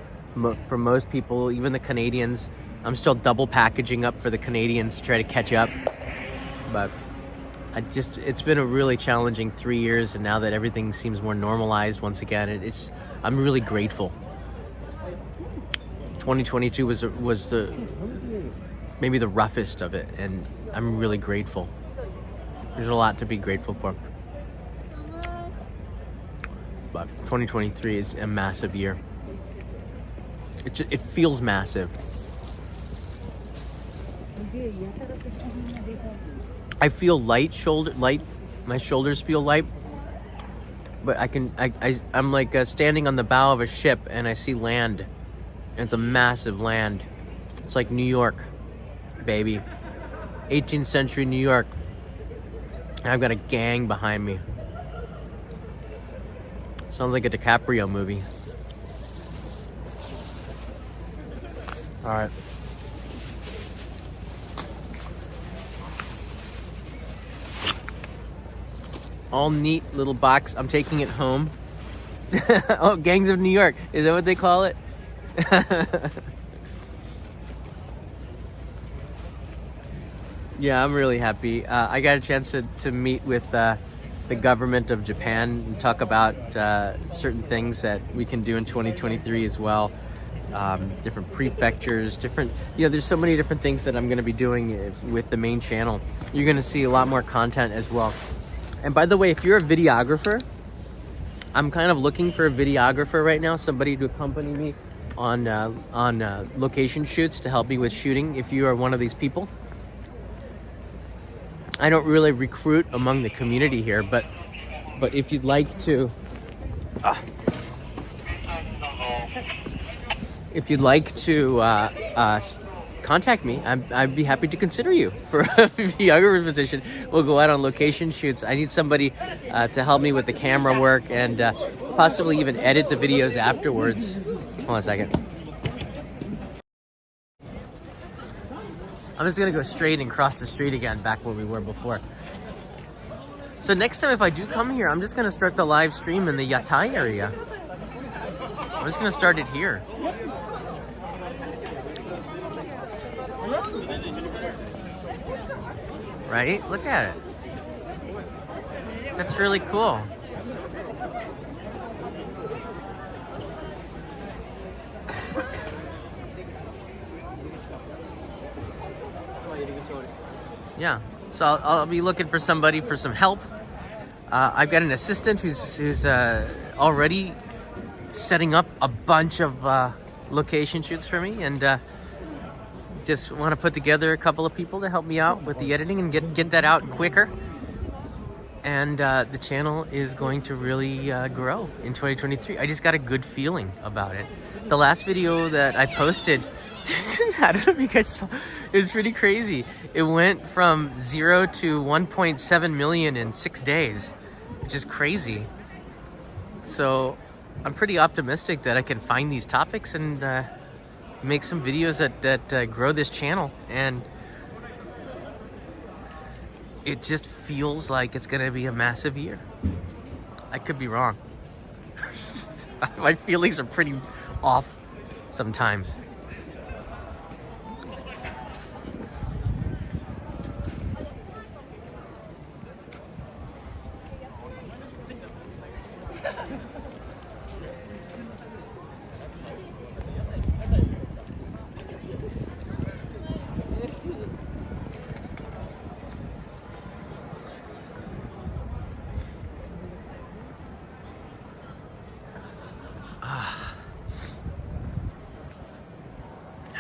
For most people, even the Canadians, I'm still double packaging up for the Canadians to try to catch up. But it's been a really challenging 3 years, and now that everything seems more normalized once again, I'm really grateful. 2022 was maybe the roughest of it, and I'm really grateful. There's a lot to be grateful for. But 2023 is a massive year. It feels massive. I feel light. My shoulders feel light. But I'm like standing on the bow of a ship, and I see land. And it's a massive land. It's like New York, baby. 18th century New York. And I've got a gang behind me. Sounds like a DiCaprio movie. All right. All neat little box. I'm taking it home. Oh, Gangs of New York. Is that what they call it? Yeah, I'm really happy. I got a chance to meet with the government of Japan and talk about certain things that we can do in 2023 as well. Different prefectures, there's so many different things that I'm going to be doing with the main channel. You're going to see a lot more content as well. And by the way, if you're a videographer, I'm kind of looking for a videographer right now, somebody to accompany me on location shoots to help me with shooting. If you are one of these people, I don't really recruit among the community here, but if you'd like to, contact me. I'd be happy to consider you for a videographer position. We'll go out on location shoots. I need somebody to help me with the camera work and possibly even edit the videos afterwards. Hold on a second. I'm just gonna go straight and cross the street again, back where we were before. So next time if I do come here, I'm just gonna start the live stream in the Yatai area. I'm just gonna start it here. Right? Look at it. That's really cool. Yeah, so I'll be looking for somebody for some help. I've got an assistant who's already setting up a bunch of location shoots for me, and just want to put together a couple of people to help me out with the editing and get that out quicker. And the channel is going to really grow in 2023. I just got a good feeling about it. The last video that I posted, I don't know if you guys saw, it was pretty crazy. It went from 0 to 1.7 million in 6 days, which is crazy. So I'm pretty optimistic that I can find these topics and make some videos that grow this channel. And it just feels like it's gonna be a massive year. I could be wrong. My feelings are pretty off sometimes.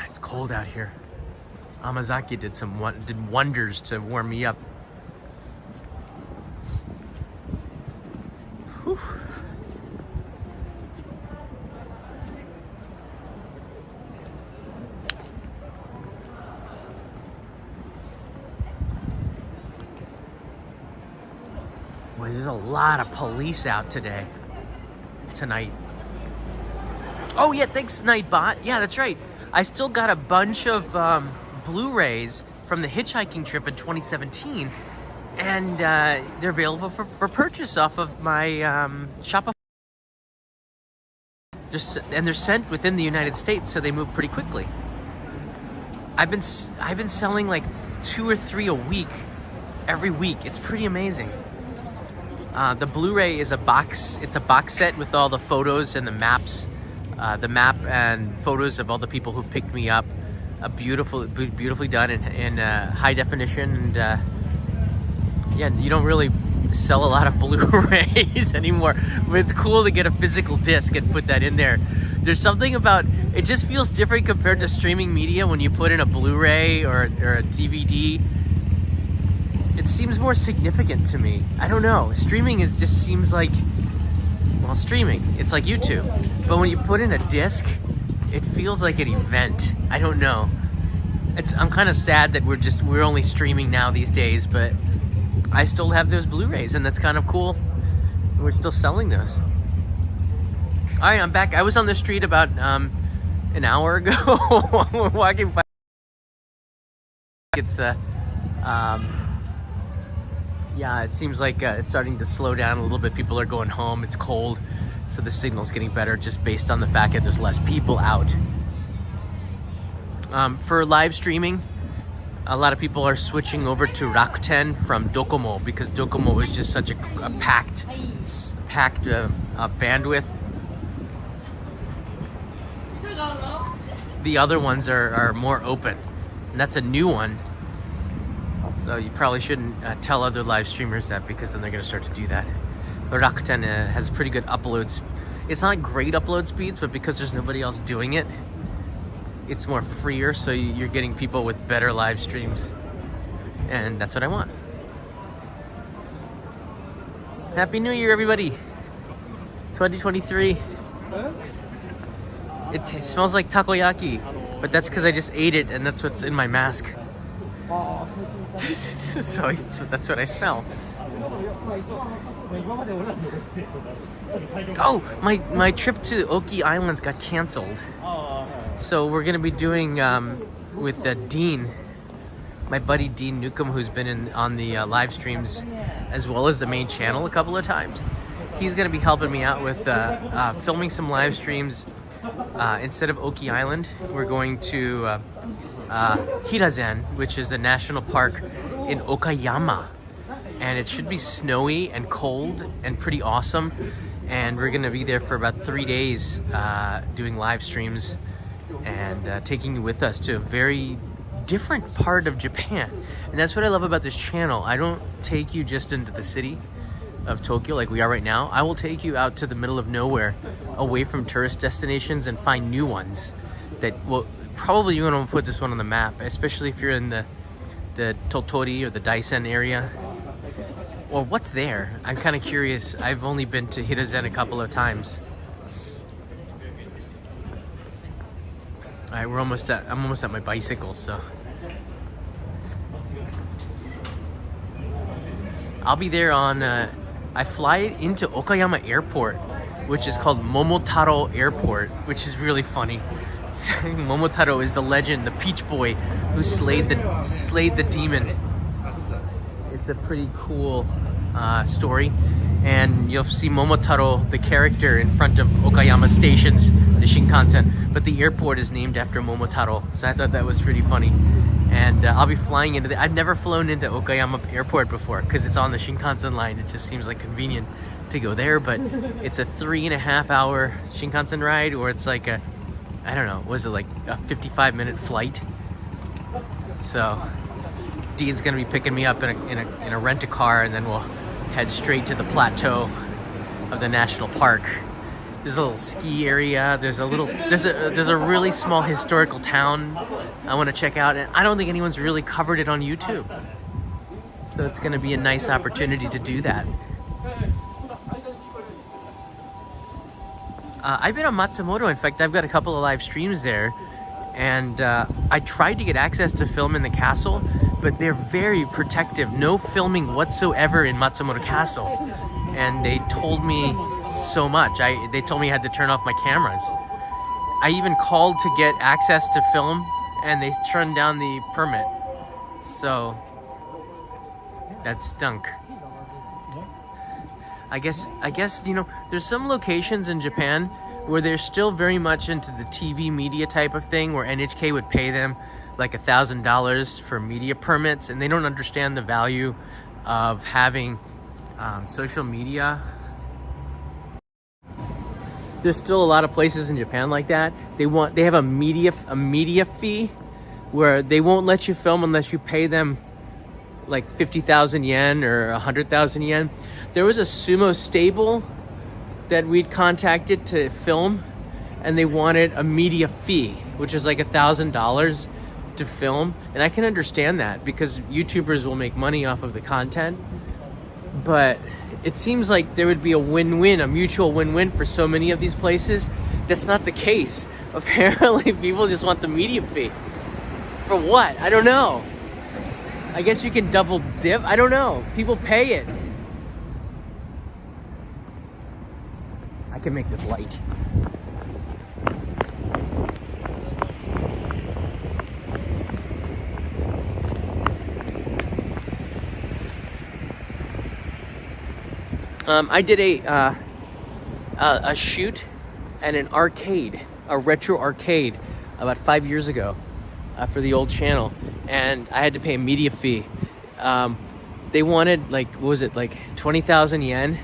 It's cold out here. Amazaki did wonders to warm me up. Whew. Boy, there's a lot of police out tonight. Oh yeah, thanks Nightbot. Yeah, that's right. I still got a bunch of Blu-rays from the hitchhiking trip in 2017, and they're available for purchase off of my Shopify. They're sent within the United States, so they move pretty quickly. I've been selling like 2 or 3 a week, every week. It's pretty amazing. The Blu-ray is a box. It's a box set with all the photos and the maps. The map and photos of all the people who picked me up, beautifully done in high definition, and yeah, you don't really sell a lot of Blu-rays anymore, but it's cool to get a physical disc and put that in there. There's something about it, just feels different compared to streaming media. When you put in a Blu-ray or a DVD, it seems more significant to me. I don't know, streaming just seems like, well, streaming, it's like YouTube. But when you put in a disc, it feels like an event. I don't know. I'm kind of sad that we're only streaming now these days, but I still have those Blu-rays, and that's kind of cool. We're still selling those. All right, I'm back. I was on the street about an hour ago. We're walking by. It's yeah, it seems like it's starting to slow down a little bit. People are going home. It's cold, so the signal's getting better just based on the fact that there's less people out. For live streaming, a lot of people are switching over to Rakuten from Docomo because Docomo is just such a packed bandwidth. The other ones are more open, and that's a new one. So you probably shouldn't tell other live streamers that, because then they're going to start to do that. But Rakuten has pretty good uploads. It's not great upload speeds, but because there's nobody else doing it, it's more freer, so you're getting people with better live streams. And that's what I want. Happy New Year, everybody. 2023. It smells like takoyaki, but that's because I just ate it, and that's what's in my mask. So that's what I smell. Oh, my trip to Oki Islands got canceled. So we're gonna be doing with Dean. my buddy Dean Newcomb, who's been on the live streams as well as the main channel a couple of times. He's going to be helping me out with filming some live streams. Instead of Oki Island, we're going to Hirazen, which is a national park in Okayama. And it should be snowy and cold and pretty awesome. And we're going to be there for about 3 days doing live streams and taking you with us to a very different part of Japan. And that's what I love about this channel. I don't take you just into the city of Tokyo like we are right now. I will take you out to the middle of nowhere, away from tourist destinations, and find new ones that will probably, you're going to put this one on the map, especially if you're in the Totori or the Daisen area. Or what's there? I'm kind of curious. I've only been to Hirazen a couple of times. All right, I'm almost at my bicycle, so I'll be there on I fly into Okayama Airport, which is called Momotaro Airport, which is really funny. Momotaro is the legend, the peach boy who slayed the demon. It's a pretty cool story, and you'll see Momotaro, the character, in front of Okayama stations, the Shinkansen, but the airport is named after Momotaro, so I thought that was pretty funny. And I'll be flying into I've never flown into Okayama Airport before because it's on the Shinkansen line. It just seems like convenient to go there, but it's a 3.5 hour Shinkansen ride, or it's like a, I don't know, was it like a 55-minute flight? So Dean's gonna be picking me up in a rent-a-car, and then we'll head straight to the plateau of the national park. There's a little ski area. There's a really small historical town I want to check out, and I don't think anyone's really covered it on YouTube. So it's going to be a nice opportunity to do that. I've been on Matsumoto. In fact, I've got a couple of live streams there, and I tried to get access to film in the castle, but they're very protective. No filming whatsoever in Matsumoto Castle. And they told me so much. They told me I had to turn off my cameras. I even called to get access to film, and they turned down the permit. So that stunk. I guess you know, there's some locations in Japan where they're still very much into the TV media type of thing, where NHK would pay them like $1,000 for media permits, and they don't understand the value of having social media. There's still a lot of places in Japan like that. They have a media fee where they won't let you film unless you pay them like 50,000 yen or 100,000 yen. There was a sumo stable that we'd contacted to film, and they wanted a media fee, which is like $1,000 to film. And I can understand that because YouTubers will make money off of the content. But it seems like there would be a win-win, a mutual win-win for so many of these places. That's not the case. Apparently, people just want the media fee. For what? I don't know. I guess you can double dip. I don't know. People pay it. I can make this light. I did a shoot at an arcade, a retro arcade, about 5 years ago for the old channel, and I had to pay a media fee. They wanted like, what was it, like 20,000 yen?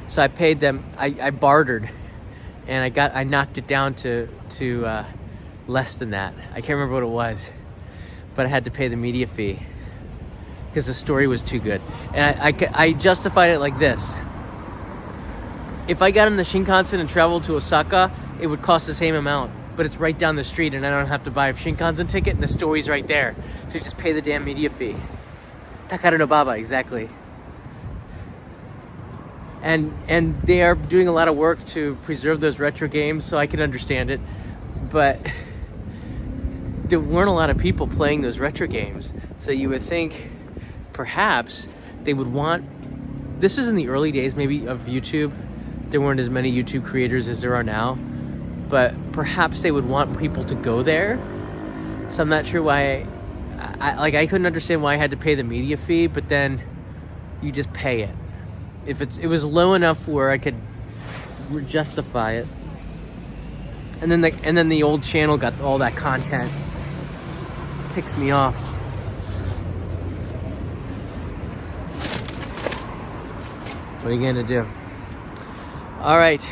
So I paid them. I bartered, and I knocked it down to less than that. I can't remember what it was, but I had to pay the media fee because the story was too good. And I justified it like this. If I got on the Shinkansen and traveled to Osaka, it would cost the same amount, but it's right down the street and I don't have to buy a Shinkansen ticket, and the story's right there. So you just pay the damn media fee. Takaru no Baba, exactly. And they are doing a lot of work to preserve those retro games, so I can understand it. But there weren't a lot of people playing those retro games. So you would think perhaps they would want, this was in the early days maybe of YouTube. There weren't as many YouTube creators as there are now, but perhaps they would want people to go there. So I'm not sure why I couldn't understand why I had to pay the media fee, but then you just pay it. If it was low enough where I could justify it, and then the old channel got all that content. It ticks me off. What are you gonna do? All right,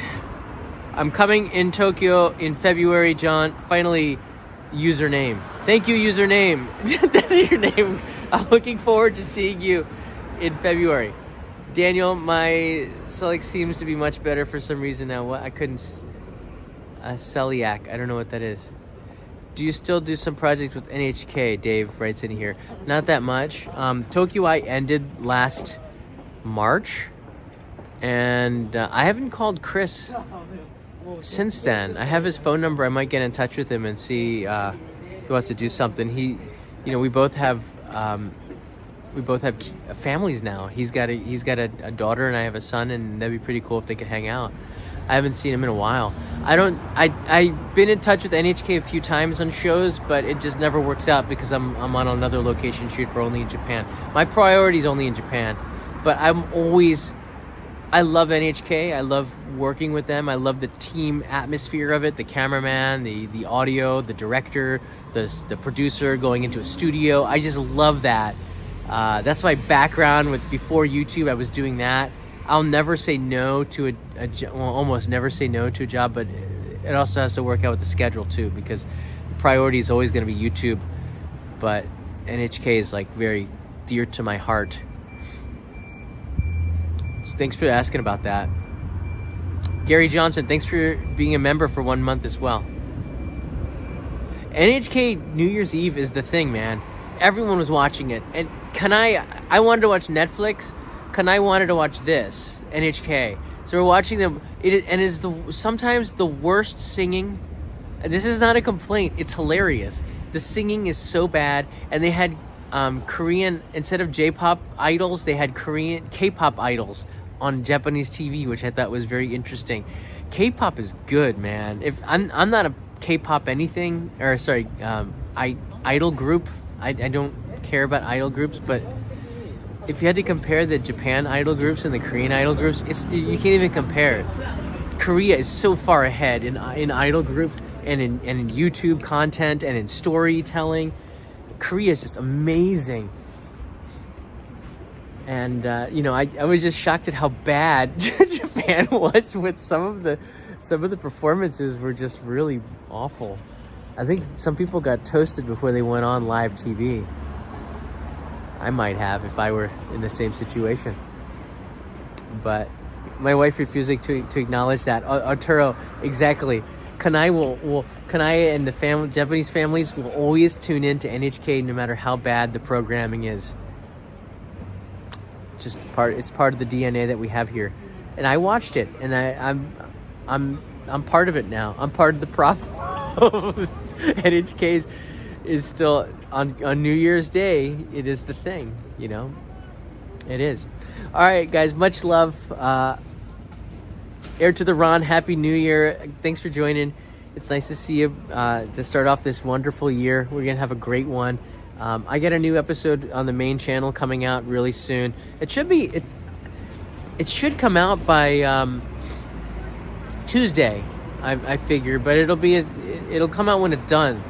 I'm coming in Tokyo in February, John. Finally, username. Thank you, username. That's your name. I'm looking forward to seeing you in February. Daniel, my celiac seems to be much better for some reason now. What? I couldn't. Celiac. I don't know what that is. Do you still do some projects with NHK? Dave writes in here. Not that much. Tokyo I ended last March. And I haven't called Chris since then. I have his phone number. I might get in touch with him and see if he wants to do something. We both have families now. He's got a daughter and I have a son, and that'd be pretty cool if they could hang out. I haven't seen him in a while. I've been in touch with NHK a few times on shows, but it just never works out because I'm on another location shoot for only in Japan. My priority is only in Japan, but I love NHK. I love working with them. I love the team atmosphere of it, the cameraman, the audio, the director, the producer going into a studio. I just love that. That's my background. Before YouTube, I was doing that. I'll never say no to almost never say no to a job, but it also has to work out with the schedule too, because the priority is always going to be YouTube, but NHK is like very dear to my heart. So thanks for asking about that. Gary Johnson, thanks for being a member for 1 month as well. NHK New Year's Eve is the thing, man. Everyone was watching it. And I wanted to watch Netflix. Kanai wanted to watch this, NHK. So we're watching them. Sometimes the worst singing. This is not a complaint. It's hilarious. The singing is so bad. And they had Korean, instead of J-pop idols, they had Korean K-pop idols on Japanese TV, which I thought was very interesting. K-pop is good, man. If I'm not a K-pop anything, or sorry, idol group. I don't care about idol groups, but if you had to compare the Japan idol groups and the Korean idol groups, you can't even compare it. Korea is so far ahead in idol groups and in YouTube content and in storytelling. Korea is just amazing. And I was just shocked at how bad Japan was with some of the performances were just really awful. I think some people got toasted before they went on live TV. I might have if I were in the same situation. But my wife refusing to acknowledge that. Arturo, exactly. Kanai and the Japanese families will always tune in to NHK no matter how bad the programming is. It's part of the DNA that we have here. And I watched it, and I'm part of it now. I'm part of the problem. NHK is still on New Year's Day. It is the thing, It is. All right, guys. Much love. Air to the Ron. Happy New Year. Thanks for joining. It's nice to see you to start off this wonderful year. We're gonna have a great one. I get a new episode on the main channel coming out really soon. It should should come out by Tuesday, I figure, but it'll come out when it's done.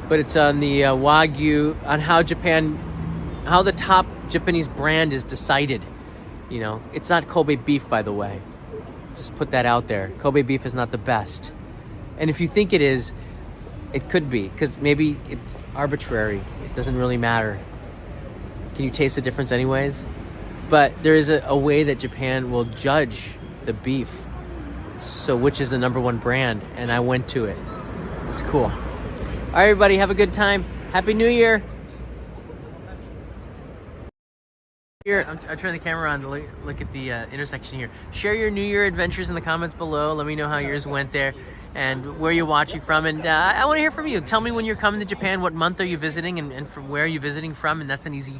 But it's on the Wagyu, on how the top Japanese brand is decided. It's not Kobe beef, by the way. Just put that out there. Kobe beef is not the best. And if you think it is, it could be, because maybe it's arbitrary. It doesn't really matter. Can you taste the difference anyways? But there is a way that Japan will judge the beef. So which is the number one brand? And I went to it. It's cool. All right, everybody, have a good time. Happy New Year. Here, I'm turning the camera on to look at the intersection here. Share your New Year adventures in the comments below. Let me know how yours went there and where you're watching from. And I want to hear from you. Tell me when you're coming to Japan. What month are you visiting, and from where are you visiting from? And that's an easy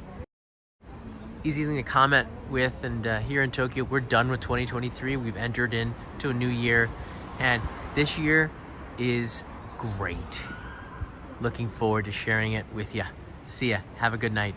thing to comment with. And here in Tokyo, we're done with 2023. We've entered into a new year, and this year is great. Looking forward to sharing it with you. See ya. Have a good night.